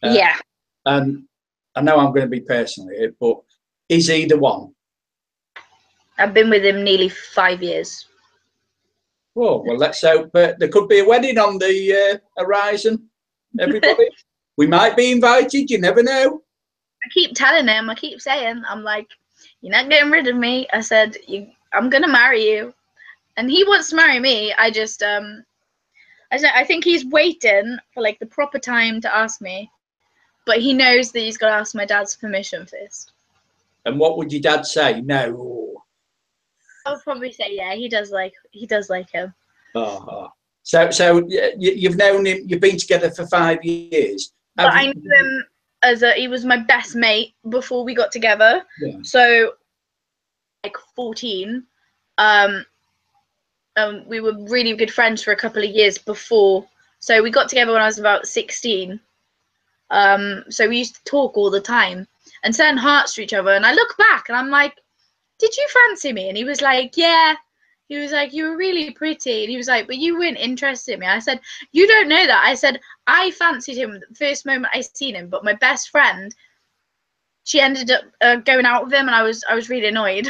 Yeah. And I know I'm going to be personal here, but is he the one? I've been with him nearly 5 years. Oh, well, let's hope there could be a wedding on the horizon, everybody. We might be invited, you never know. I keep telling him, I keep saying, I'm like, you're not getting rid of me. I said, I'm going to marry you. And he wants to marry me. I think he's waiting for like the proper time to ask me. But he knows that he's got to ask my dad's permission first. And what would your dad say? No. I would probably say, yeah, he does like him. Oh. So you've known him, you've been together for 5 years. But I knew him he was my best mate before we got together. Yeah. So, like 14, we were really good friends for a couple of years before. So we got together when I was about 16. So we used to talk all the time and send hearts to each other. And I look back and I'm like, did you fancy me? And he was like, yeah. He was like, you were really pretty. And he was like, but you weren't interested in me. I said, you don't know that. I said, I fancied him the first moment I seen him. But my best friend, she ended up going out with him. And I was really annoyed.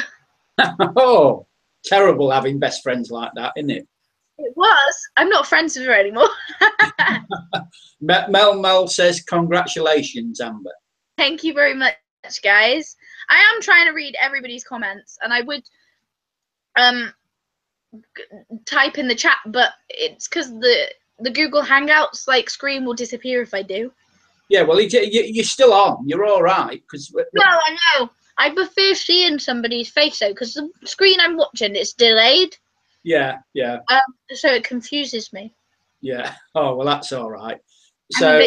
Oh, terrible having best friends like that, isn't it? It was. I'm not friends with her anymore. Mel says, congratulations, Amber. Thank you very much, guys. I am trying to read everybody's comments, and I would type in the chat, but it's because the Google Hangouts like screen will disappear if I do. Yeah, well, you're still on. You're all right. No, I know. I prefer seeing somebody's face though, because the screen I'm watching is delayed. Yeah. So it confuses me. Yeah. Oh, well, that's all right. So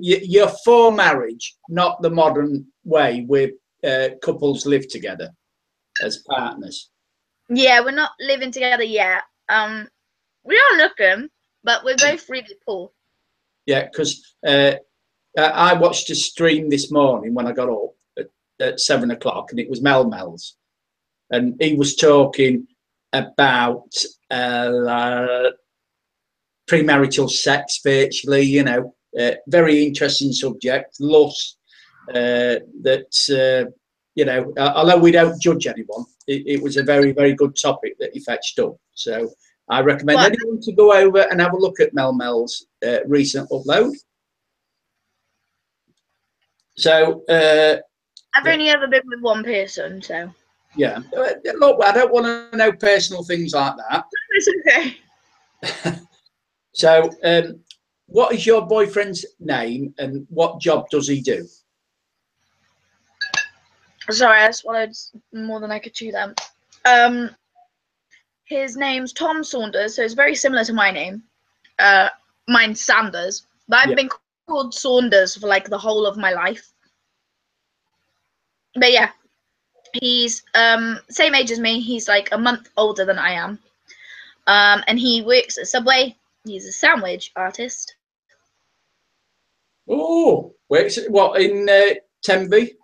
you're for marriage, not the modern way where couples live together as partners. Yeah, we're not living together yet. We are looking, but we're both really poor. Yeah, because I watched a stream this morning when I got up at 7 o'clock, and it was Mel's, and he was talking about premarital sex, virtually, you know, very interesting subject, lust, you know, although we don't judge anyone, it was a very, very good topic that he fetched up. So I recommend anyone to go over and have a look at Mel's recent upload. So I've only ever been with one person, so yeah. Look, I don't want to know personal things like that. it's okay. So, what is your boyfriend's name, and what job does he do? Sorry, I swallowed more than I could chew then. His name's Tom Saunders, so it's very similar to my name. Mine's Sanders, but I've been called Saunders for like the whole of my life. But yeah, he's same age as me. He's like a month older than I am. And he works at Subway. He's a sandwich artist. Oh, wait, what in Tenby?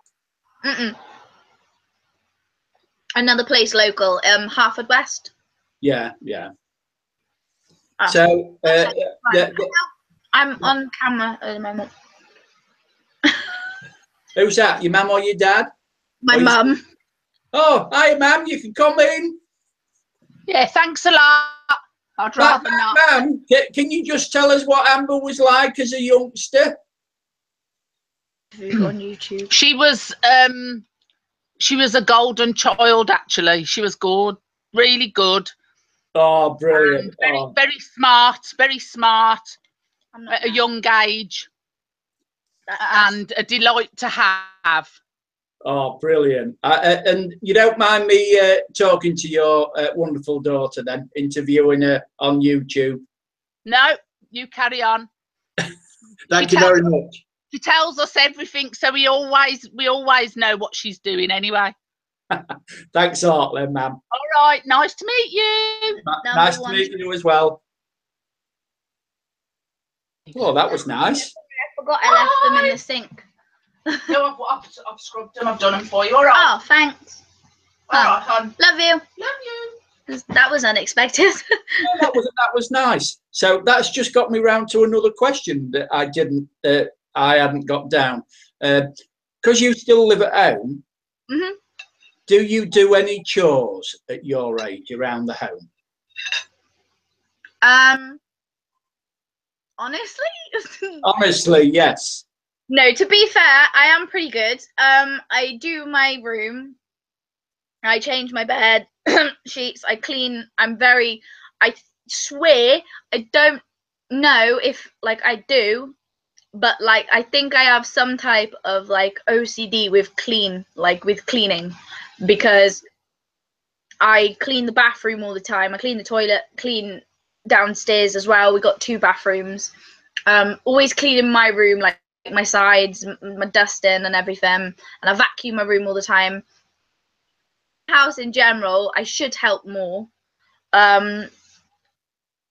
Another place local, Harford West. Yeah, yeah. Oh. So I'm on camera at the moment. Who's that? Your mum or your dad? My mum. Oh, hi, mum. You can come in. Yeah, thanks a lot. I'd rather not. Mum, can you just tell us what Amber was like as a youngster? On YouTube. She was a golden child. Actually, she was good, really good. Oh, brilliant! Very smart, very smart at a young age, and a delight to have. Oh, brilliant! And you don't mind me talking to your wonderful daughter, then interviewing her on YouTube? No, you carry on. Thank you very much. She tells us everything, so we always know what she's doing anyway. Thanks a lot, then, ma'am. All right, nice to meet you. Nice to meet you as well. Oh, that was nice. I forgot I left them in the sink. No, I've scrubbed them. I've done them for you. All right. Oh, thanks. All right, hon. Love you. Love you. That was unexpected. Yeah, that was nice. So that's just got me round to another question that I hadn't got down. Because you still live at home. Mm-hmm. Do you do any chores at your age around the home? Honestly, yes. No, to be fair, I am pretty good. I do my room. I change my bed sheets. I clean. I swear I don't know if like I do, but like I think I have some type of like OCD with cleaning, because I clean the bathroom all the time. I clean the toilet, clean downstairs as well. We got 2 bathrooms. Always cleaning my room, like my sides, my dusting and everything, and I vacuum my room all the time. House in general, I should help more,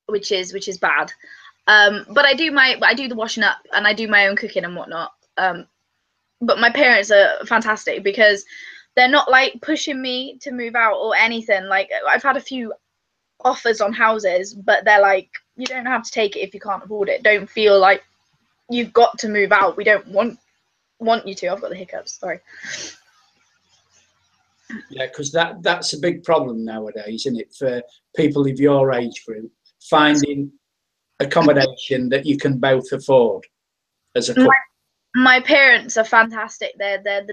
which is bad. But I do the washing up, and I do my own cooking and whatnot. But my parents are fantastic because they're not like pushing me to move out or anything. Like I've had a few offers on houses, but they're like, you don't have to take it if you can't afford it. Don't feel like you've got to move out. We don't want you to. I've got the hiccups. Sorry. Yeah, because that's a big problem nowadays, isn't it, for people of your age group, finding accommodation that you can both afford as a couple. My parents are fantastic. They're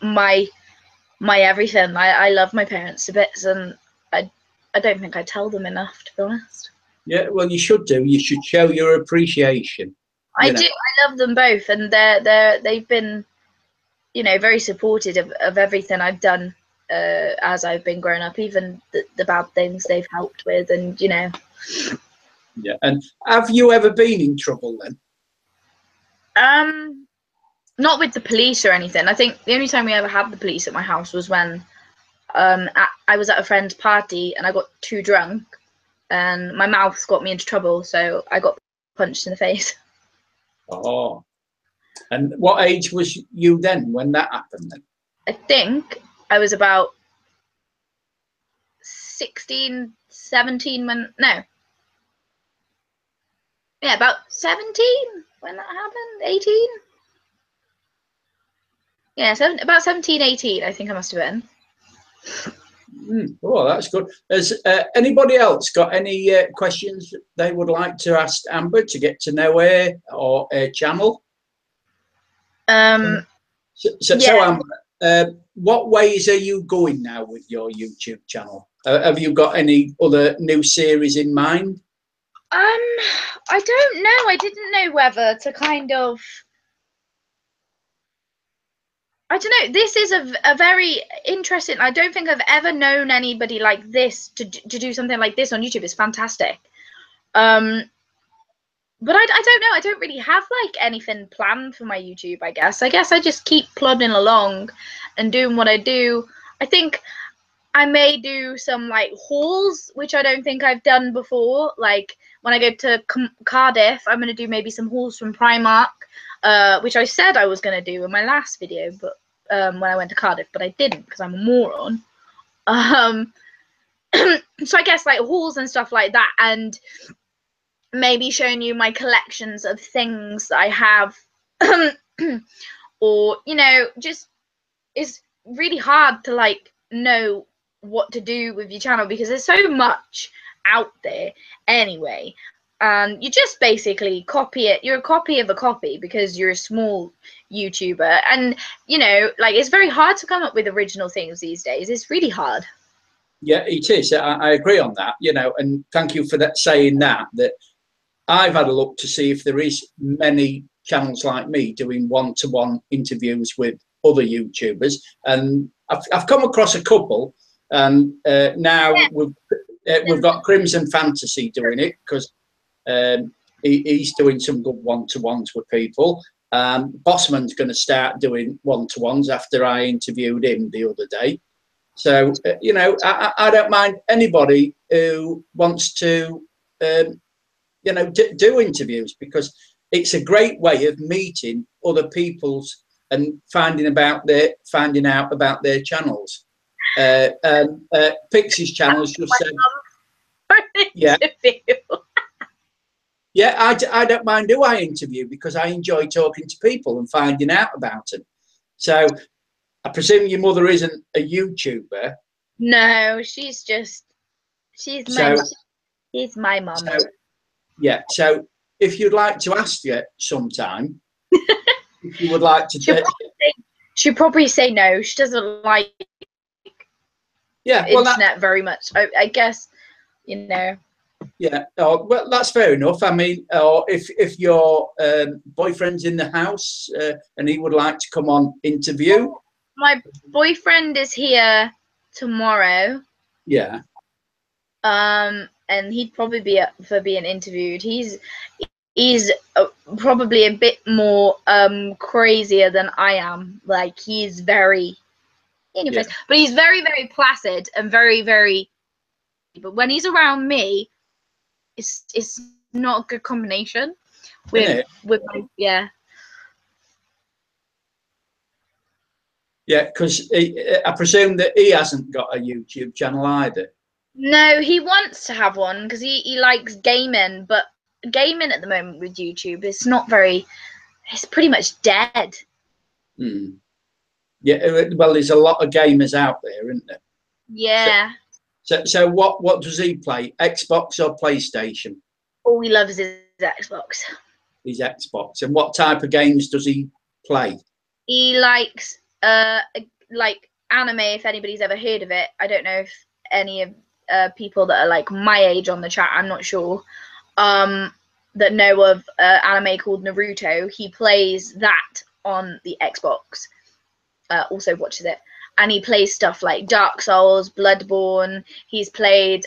my everything. I love my parents to bits, and I don't think I tell them enough, to be honest. Yeah, well, you should do. You should show your appreciation. I do. I love them both, and they've been, very supportive of everything I've done as I've been growing up, even the bad things they've helped with, and Yeah, and have you ever been in trouble then? Not with the police or anything. I think the only time we ever had the police at my house was when I was at a friend's party and I got too drunk and my mouth got me into trouble, so I got punched in the face. Oh. And what age was you then when that happened then? I think I was about 16, 17 about 17 when that happened, 18? Yeah, about 17, 18, I think I must have been. Oh, that's good. Has anybody else got any questions they would like to ask Amber to get to know her or her channel? So what ways are you going now with your YouTube channel? Have you got any other new series in mind? I don't know. I didn't know whether to kind of. I don't know. This is a very interesting. I don't think I've ever known anybody like this to do something like this on YouTube. It's fantastic. But I don't know. I don't really have like anything planned for my YouTube. I guess I just keep plodding along and doing what I do. I think I may do some like hauls, which I don't think I've done before. Like when I go to Cardiff, I'm going to do maybe some hauls from Primark, which I said I was going to do in my last video, but when I went to Cardiff, but I didn't because I'm a moron. So I guess like hauls and stuff like that, and maybe showing you my collections of things that I have, or just it's really hard to like know what to do with your channel because there's so much out there anyway, and you just basically copy it. You're a copy of a copy because you're a small YouTuber, and like it's very hard to come up with original things these days. It's really hard. Yeah, it is. I agree on that, and thank you for saying that I've had a look to see if there is many channels like me doing one-to-one interviews with other YouTubers, and I've come across a couple, and now we've got Crimson Fantasy doing it because he's doing some good one-to-ones with people. Bossman's going to start doing one-to-ones after I interviewed him the other day. So I don't mind anybody who wants to do interviews because it's a great way of meeting other people's and finding out about their channels. Pixie's channel has just said, yeah, yeah, I don't mind who I interview because I enjoy talking to people and finding out about them. So I presume your mother isn't a YouTuber. No, she's my mum. So, yeah, so if you'd like to ask her sometime, if you would like to, she'd probably say no. She doesn't like internet very much. I guess, Yeah, well, that's fair enough. I mean, if your boyfriend's in the house and he would like to come on interview. My boyfriend is here tomorrow. Yeah. And he'd probably be up for being interviewed. He's probably a bit more crazier than I am. Like he's very but he's very, very placid and very, very. But when he's around me, it's not a good combination. With yeah. Yeah, because I presume that he hasn't got a YouTube channel either. No, he wants to have one because he likes gaming, but gaming at the moment with YouTube is not very. It's pretty much dead. Hmm. Yeah, well, there's a lot of gamers out there, isn't there? Yeah. So what does he play? Xbox or PlayStation? All he loves is Xbox. His Xbox. And what type of games does he play? He likes like anime. If anybody's ever heard of it, I don't know if any of people that are like my age on the chat, I'm not sure, that know of anime called Naruto. He plays that on the Xbox. Also watches it, and he plays stuff like Dark Souls, Bloodborne. He's played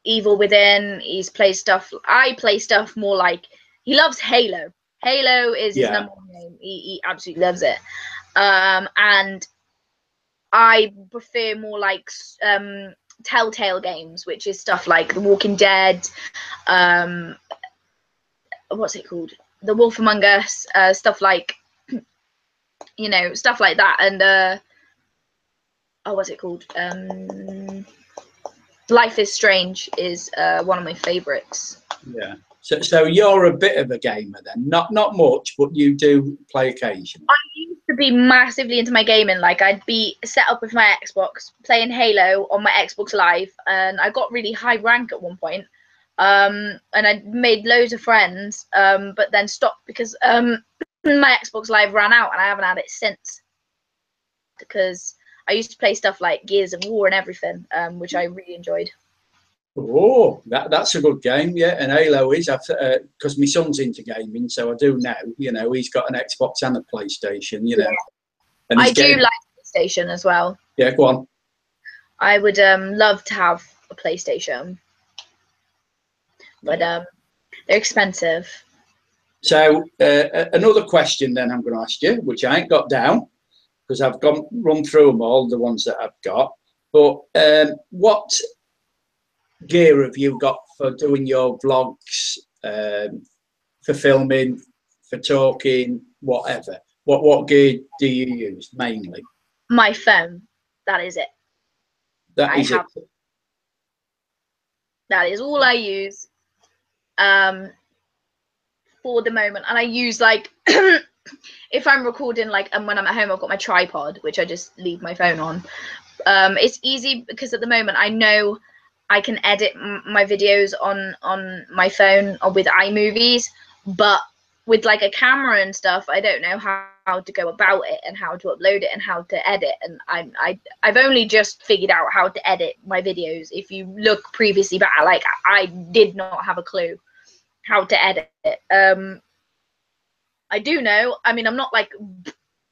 Evil Within. He's played stuff. I play stuff more like he loves Halo. Halo is his number one game. He absolutely loves it. And I prefer more like Telltale games, which is stuff like The Walking Dead. What's it called? The Wolf Among Us. Stuff like. Stuff like that, and what's it called? Life is Strange is one of my favorites. Yeah. So you're a bit of a gamer then, not much, but you do play occasionally. I used to be massively into my gaming. Like I'd be set up with my Xbox, playing Halo on my Xbox Live, and I got really high rank at one point. And I made loads of friends, but then stopped because my Xbox Live ran out and I haven't had it since, because I used to play stuff like Gears of War and everything, which I really enjoyed. Oh, that's a good game, yeah. And Halo is, because my son's into gaming, so I do know. You know, he's got an Xbox and a PlayStation. You know, and I do like PlayStation as well. Yeah, go on. I would love to have a PlayStation, but they're expensive. So another question then I'm going to ask you, which I ain't got down because I've run through them all, the ones that I've got. But what gear have you got for doing your vlogs, for filming, for talking, whatever? What gear do you use mainly? My phone. That is it. That is it. That is all I use for the moment. And I use, like, if I'm recording, like, and when I'm at home, I've got my tripod, which I just leave my phone on. It's easy because at the moment I know I can edit my videos on my phone or with iMovies, but with like a camera and stuff, I don't know how to go about it and how to upload it and how to edit. And I've only just figured out how to edit my videos. If you look previously back, like, I did not have a clue how to edit it. I do know. I mean, I'm not like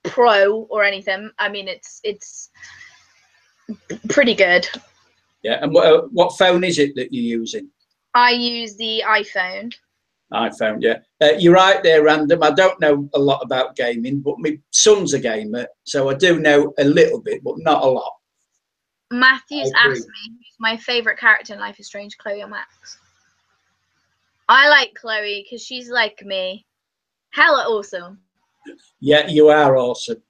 pro or anything. I mean, it's pretty good. Yeah, and what phone is it that you're using? I use the iPhone. iPhone, yeah. You're right there, Random. I don't know a lot about gaming, but my son's a gamer, so I do know a little bit, but not a lot. Matthew's asked me who's my favourite character in Life is Strange, Chloe or Max. I like Chloe because she's like me. Hella awesome. Yeah, you are awesome.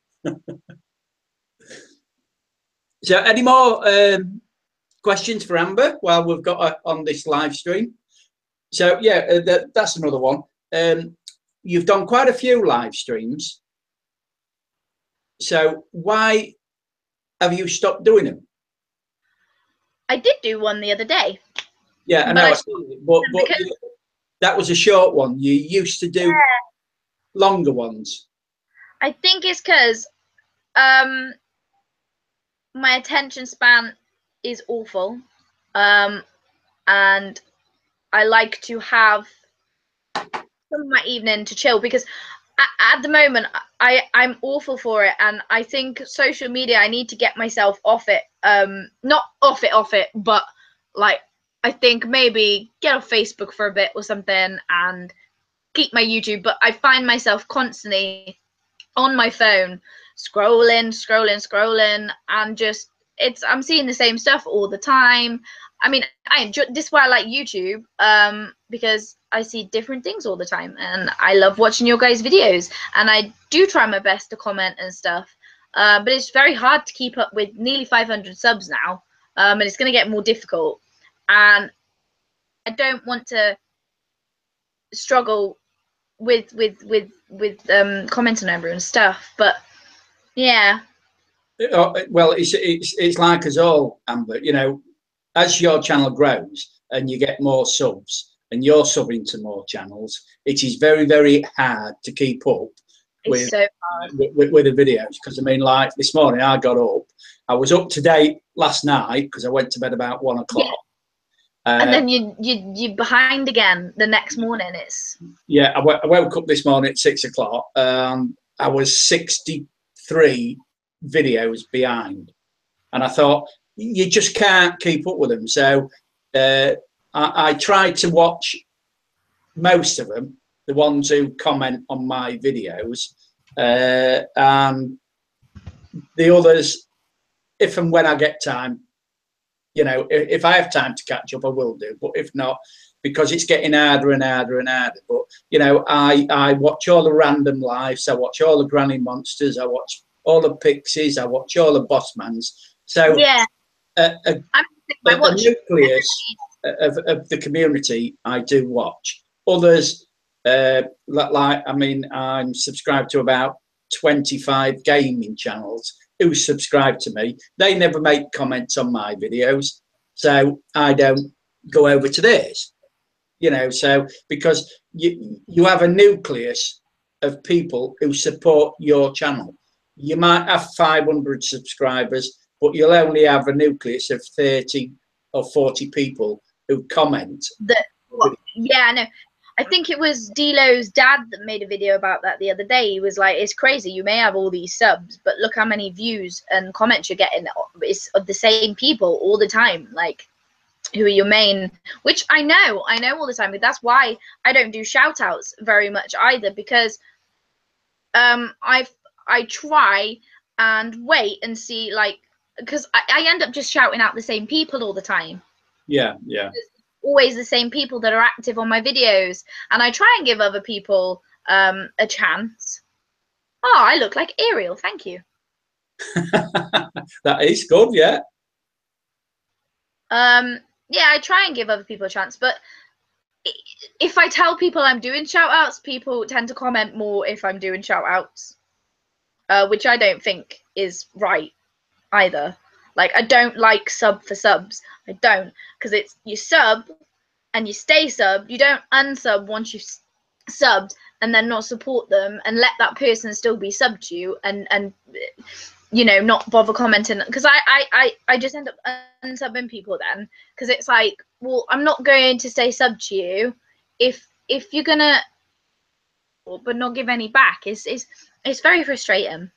So, any more questions for Amber while we've got her on this live stream? So, yeah, that's another one. You've done quite a few live streams. So, why have you stopped doing them? I did do one the other day. Yeah, I know. But that was a short one. You used to do longer ones. I think it's because my attention span is awful, and I like to have some of my evening to chill, because at the moment I'm awful for it, and I think social media, I need to get myself off it. Not off it, but like, I think maybe get off Facebook for a bit or something and keep my YouTube. But I find myself constantly on my phone scrolling, and just I'm seeing the same stuff all the time. I mean, I enjoy this is why I like YouTube, because I see different things all the time, and I love watching your guys' videos, and I do try my best to comment and stuff, but it's very hard to keep up with nearly 500 subs now, and it's going to get more difficult, and I don't want to struggle with commenting on everyone's stuff. But yeah. Well, it's like us all, Amber. You know, as your channel grows and you get more subs and you're subbing to more channels, it is very, very hard to keep up with, so hard. with the videos. Because I mean, like this morning, I got up. I was up to date last night because I went to bed about 1 o'clock. Yeah. And then you're behind again the next morning. It's I woke up this morning at 6 o'clock. I was 63 videos behind, and I thought you just can't keep up with them. So I tried to watch most of them, the ones who comment on my videos, and the others, if and when I get time. You know, if I have time to catch up, I will do. But if not, because it's getting harder and harder and harder. But, you know, I watch all the random lives. I watch all the Granny Monsters. I watch all the Pixies. I watch all the Bossmans. So yeah, a nucleus of the community I do watch. Others, like, I mean, I'm subscribed to about 25 gaming channels who subscribe to me. They never make comments on my videos, so I don't go over to theirs. You know, so because you have a nucleus of people who support your channel. You might have 500 subscribers, but you'll only have a nucleus of 30 or 40 people who comment. Yeah, I know. I think it was Delo's dad that made a video about that the other day. He was like, it's crazy. You may have all these subs, but look how many views and comments you're getting. It's of the same people all the time. Like, who are your main, which I know all the time. But that's why I don't do shout outs very much either, because I try and wait and see, like, because I end up just shouting out the same people all the time. Yeah. Always the same people that are active on my videos, and I try and give other people a chance. Oh, I look like Ariel, thank you. That is good. Yeah, I try and give other people a chance, but if I tell people I'm doing shout outs, people tend to comment more if I'm doing shout outs, which I don't think is right either. Like, I don't like sub for subs. I don't, because it's you sub and you stay subbed. You don't unsub once you've subbed and then not support them and let that person still be subbed to you and you know, not bother commenting, because I just end up unsubbing people then, because it's like, well, I'm not going to stay subbed to you if you're gonna but not give any back. It's very frustrating.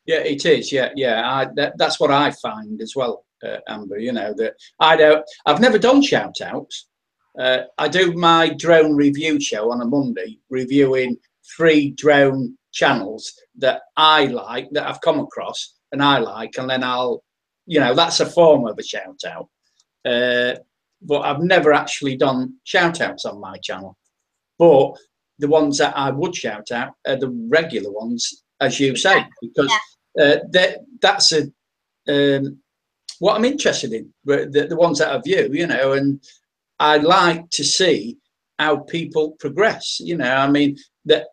Yeah, it is. Yeah. That's what I find as well, Amber. You know, that I've never done shout outs. I do my drone review show on a Monday, reviewing 3 drone channels that I like, that I've come across and I like, and then I'll, you know, that's a form of a shout out. But I've never actually done shout outs on my channel. But the ones that I would shout out are the regular ones, as you say, because that's what I'm interested in, the ones that I view, you know, and I like to see how people progress, you know. I mean, that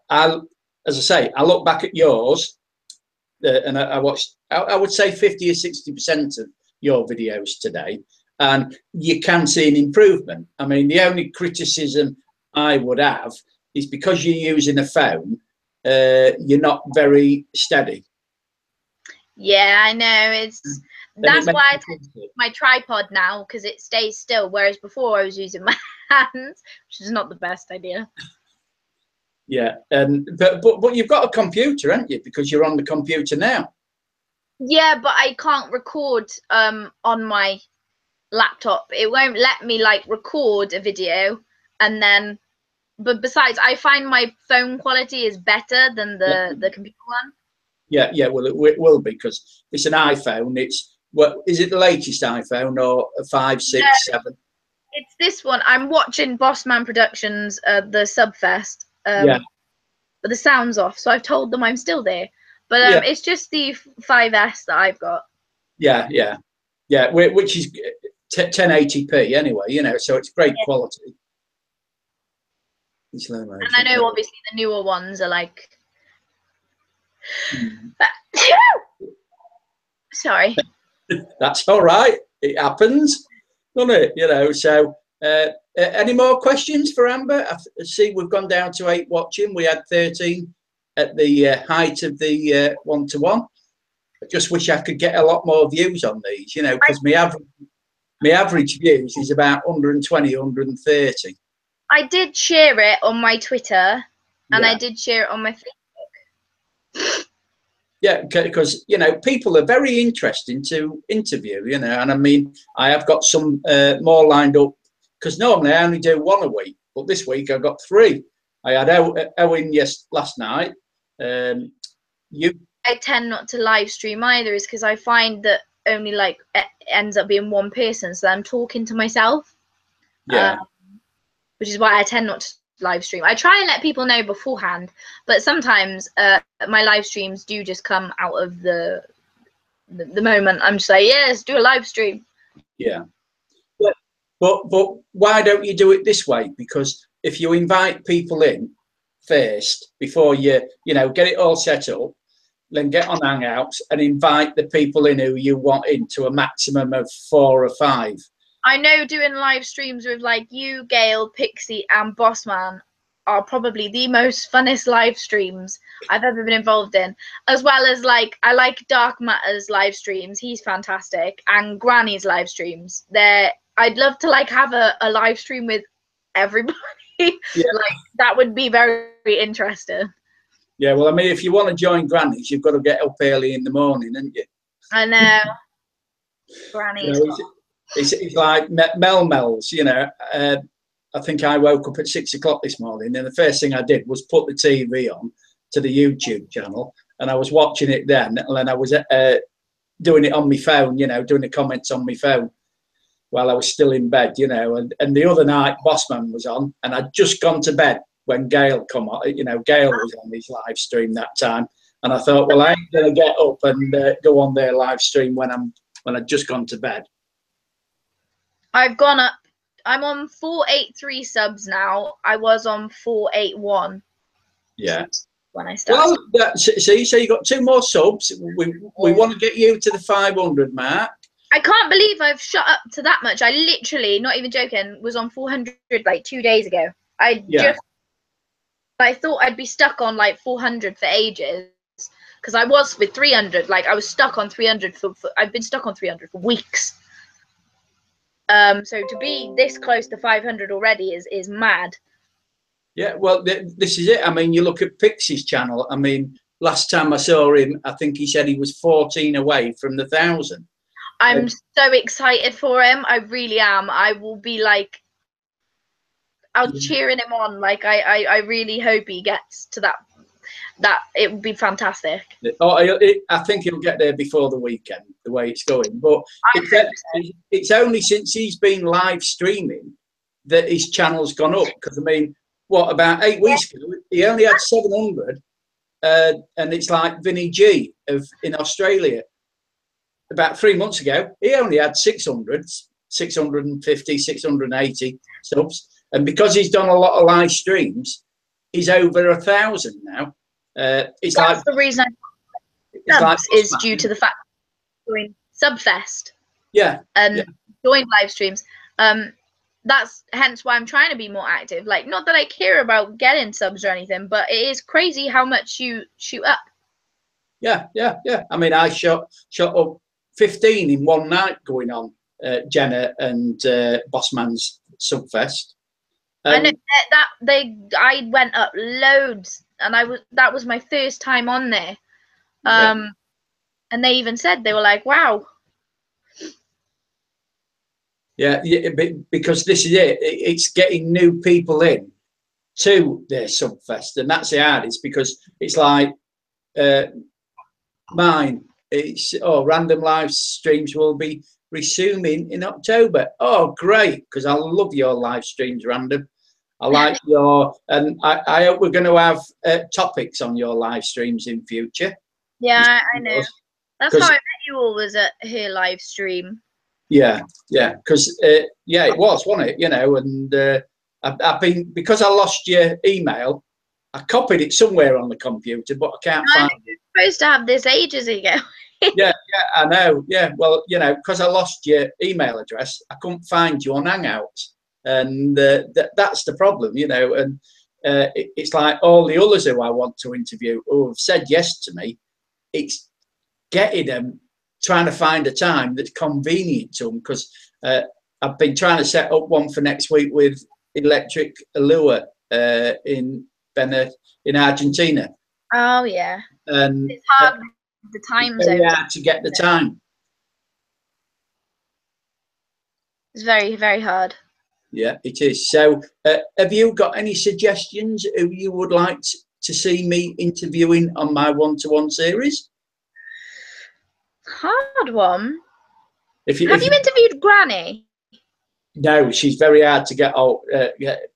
as I say, I look back at yours and I watched, I would say 50 or 60% of your videos today, and you can see an improvement. I mean, the only criticism I would have is because you're using a phone, you're not very steady. Yeah, I know. That's why I take my tripod now, because it stays still, whereas before I was using my hands, which is not the best idea. Yeah, but you've got a computer, haven't you? Because you're on the computer now. Yeah, but I can't record on my laptop. It won't let me like record a video and then. But besides, I find my phone quality is better than the computer one. Yeah. Well, it will be, because it's an iPhone. It's is it the latest iPhone, or a 5, 6, 7? It's this one. I'm watching Bossman Productions, the Subfest. But the sound's off, so I've told them I'm still there. But it's just the 5S that I've got. Yeah. Which is 1080p anyway, you know, so it's great quality. And I know obviously the newer ones are like. Sorry. That's all right. It happens, doesn't it? You know. So, any more questions for Amber? I see we've gone down to 8 watching. We had 13 at the height of the 1-to-1. I just wish I could get a lot more views on these, you know, because my average views is about 120, 130. I did share it on my Twitter, and I did share it on my Facebook. Yeah, because, you know, people are very interesting to interview, you know, and I mean, I have got some more lined up, because normally I only do 1 a week, but this week I've got 3. I had Owen last night. I tend not to live stream either, is because I find that only like it ends up being 1 person, so I'm talking to myself. Yeah. Which is why I tend not to live stream. I try and let people know beforehand, but sometimes my live streams do just come out of the moment. I'm just like, yes, do a live stream. Yeah. But why don't you do it this way? Because if you invite people in first before you know, get it all set up, then get on Hangouts and invite the people in who you want in to a maximum of 4 or 5. I know doing live streams with like you, Gail, Pixie, and Bossman are probably the most funnest live streams I've ever been involved in. As well as like I like Dark Matter's live streams. He's fantastic. And Granny's live streams. I'd love to like have a live stream with everybody. Yeah. Like that would be very, very interesting. Yeah, well, I mean, if you want to join Granny's, you've got to get up early in the morning, haven't you? I know. Granny's. You know, it's like Mel's, you know. I think I woke up at 6 o'clock this morning, and the first thing I did was put the TV on to the YouTube channel, and I was watching it then, and then I was doing it on my phone, you know, doing the comments on my phone while I was still in bed, you know. And the other night, Bossman was on, and I'd just gone to bed when Gail come on. You know, Gail was on his live stream that time, and I thought, well, I ain't gonna get up and go on their live stream when I'd just gone to bed. I've gone up. I'm on 483 subs now. I was on 481. Yeah. When I started. Well, see, so you got 2 more subs. We want to get you to the 500 mark. I can't believe I've shot up to that much. I literally, not even joking, was on 400 like 2 days ago. I thought I'd be stuck on like 400 for ages because I was with 300. Like I was stuck on 300 I've been stuck on 300 for weeks. So to be this close to 500 already is mad. Yeah, well, this is it. I mean, you look at Pixie's channel. I mean, last time I saw him, I think he said he was 14 away from the 1,000. I'm so excited for him. I really am. I will be like, I'll cheering him on. Like, I really hope he gets to that. It would be fantastic. Oh, I think he'll get there before the weekend, the way it's going. But it's only since he's been live streaming that his channel's gone up. Because, I mean, what, about 8 weeks ago, he only had 700. And it's like Vinny G in Australia. About 3 months ago, he only had 600, 650, 680 subs. And because he's done a lot of live streams, he's over 1,000 now. That's like the reason subs is due to the fact doing Subfest. Yeah. And doing live streams. That's hence why I'm trying to be more active. Like, not that I care about getting subs or anything, but it is crazy how much you shoot up. Yeah. I mean, I shot up 15 in one night going on Jenna and Bossman's Subfest. I know I went up loads, and that was my first time on there. And they even said, they were like, wow. Yeah, because this is it. It's getting new people in to their Subfest, and that's the hardest because it's like mine. It's random live streams will be resuming in October. Oh, great! Because I love your live streams, Random. I like and I hope we're going to have topics on your live streams in future. Yeah, I know. That's how I met you all, was at her live stream. Yeah, because it was, wasn't it? You know, and I've been, because I lost your email, I copied it somewhere on the computer, but I can't find it. You're supposed to have this ages ago. yeah, I know. Yeah, well, you know, because I lost your email address, I couldn't find you on Hangouts, and that's the problem, you know. And it's like all the others who I want to interview who have said yes to me. It's getting them, trying to find a time that's convenient to them, because I've been trying to set up one for next week with Electric Allure in Argentina. Oh yeah, and it's hard. The time zone. Yeah, to get the time. It's very, very hard. Yeah, it is. So, have you got any suggestions who you would like to see me interviewing on my one-to-one series? Hard one. Have you interviewed Granny? No, she's very hard to get out.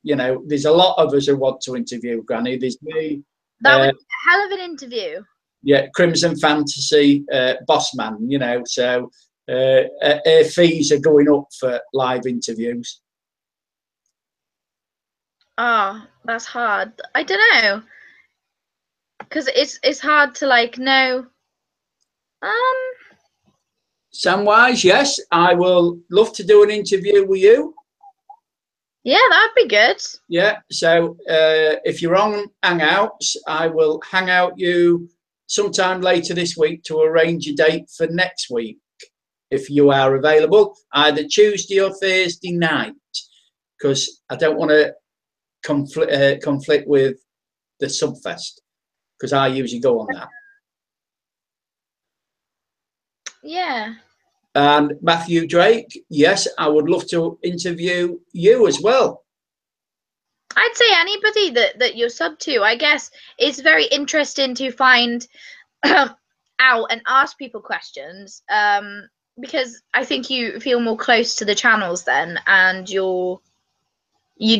You know, there's a lot of us who want to interview Granny. There's me. That was a hell of an interview. Yeah, Crimson Fantasy, Bossman, you know, so her fees are going up for live interviews. Oh, that's hard. I don't know. Because it's hard to, like, know. Samwise, yes, I will love to do an interview with you. Yeah, that'd be good. Yeah. So if you're on Hangouts, I will hang out you sometime later this week to arrange a date for next week, if you are available, either Tuesday or Thursday night, because I don't want to conflict with the Subfest, because I usually go on that. Yeah. And Matthew Drake, yes, I would love to interview you as well. I'd say anybody that you're sub to. I guess it's very interesting to find out and ask people questions, because I think you feel more close to the channels then, and you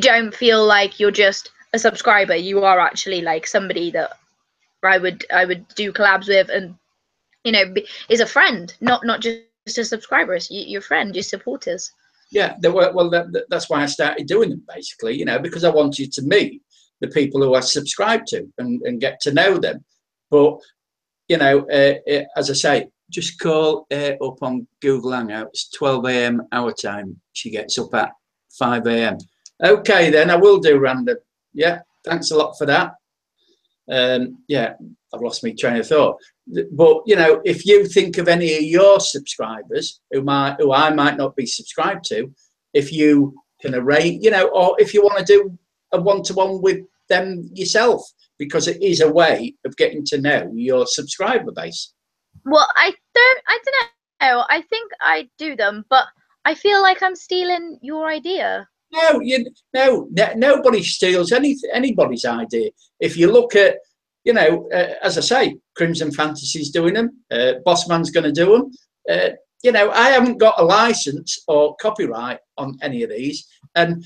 don't feel like you're just a subscriber. You are actually like somebody that I would do collabs with, and is a friend, not just a subscriber. It's your friend, your supporters. Yeah, well, that's why I started doing them, basically, because I wanted to meet the people who I subscribe to and get to know them. But, as I say, just call up on Google Hangouts, 12 a.m. our time. She gets up at 5 a.m. Okay, then I will do random. Yeah, thanks a lot for that. Yeah, I've lost my train of thought. But if you think of any of your subscribers who I might not be subscribed to, if you can arrange, or if you want to do a one-to-one with them yourself, because it is a way of getting to know your subscriber base. Well, I don't know. I think I do them, but I feel like I'm stealing your idea. No, nobody steals anybody's idea. If you look at, as I say, Crimson Fantasy's doing them. Bossman's going to do them. I haven't got a license or copyright on any of these, and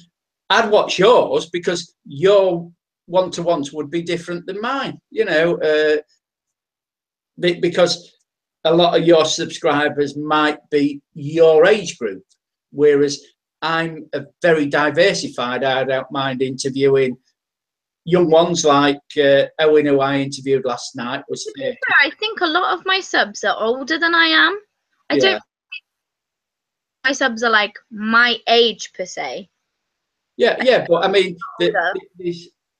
I'd watch yours because your one-to-ones would be different than mine. Because a lot of your subscribers might be your age group, whereas I'm a very diversified. I don't mind interviewing young ones like Owen, who I interviewed last night. I think a lot of my subs are older than I am. I don't think my subs are like my age per se. Yeah, but I mean,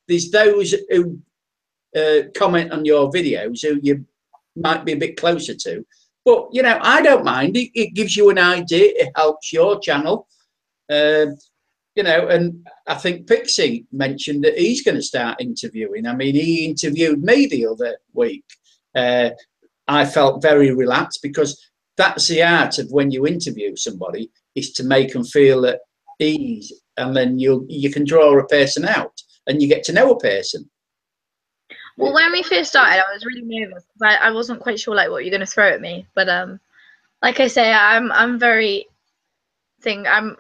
there's those who comment on your videos who you might be a bit closer to. But, I don't mind. It gives you an idea. It helps your channel. And I think Pixie mentioned that he's going to start interviewing. I mean, he interviewed me the other week. I felt very relaxed, because that's the art of when you interview somebody, is to make them feel at ease, and then you can draw a person out and you get to know a person. Well, when we first started, I was really nervous because I wasn't quite sure like what you're going to throw at me. But like I say, I'm very I'm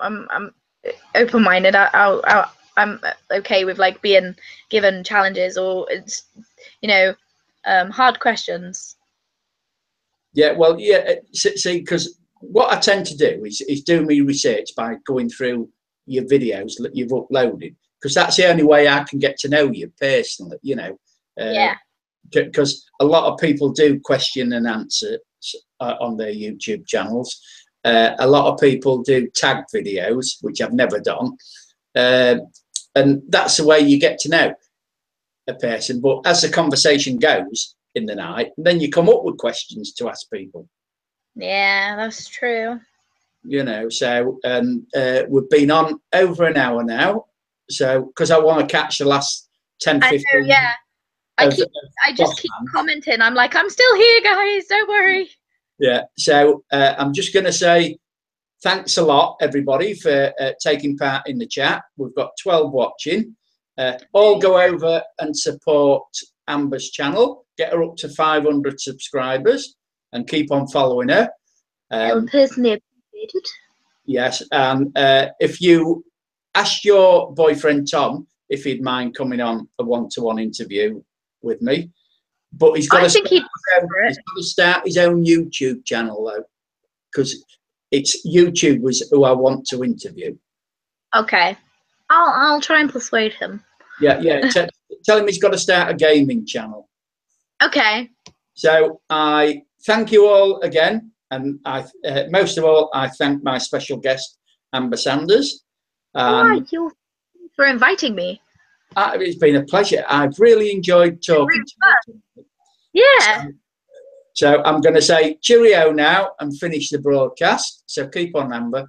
open-minded. I'm okay with like being given challenges, or it's hard questions. Yeah, well, yeah. See, because what I tend to do is do my research by going through your videos that you've uploaded, because that's the only way I can get to know you personally. Yeah. Because a lot of people do question and answer on their YouTube channels. A lot of people do tag videos, which I've never done. And that's the way you get to know a person. But as the conversation goes in the night, then you come up with questions to ask people. Yeah, that's true. So we've been on over an hour now. So, because I want to catch the last 10, 15 minutes. Yeah. I just keep commenting. I'm like, I'm still here, guys. Don't worry. Yeah. So I'm just going to say thanks a lot, everybody, for taking part in the chat. We've got 12 watching. All go over and support Amber's channel. Get her up to 500 subscribers and keep on following her. Personally appreciated. Yes. And if you ask your boyfriend, Tom, if he'd mind coming on a one-to-one interview with me, but he's got to start his own YouTube channel, though, because it's YouTubers who I want to interview. Okay, I'll try and persuade him. Yeah. Tell him he's got to start a gaming channel. Okay. So I thank you all again, and most of all, I thank my special guest, Amber Sanders. You're for inviting me. It's been a pleasure. I've really enjoyed talking to you. Yeah. So I'm going to say cheerio now and finish the broadcast. So keep on, Amber.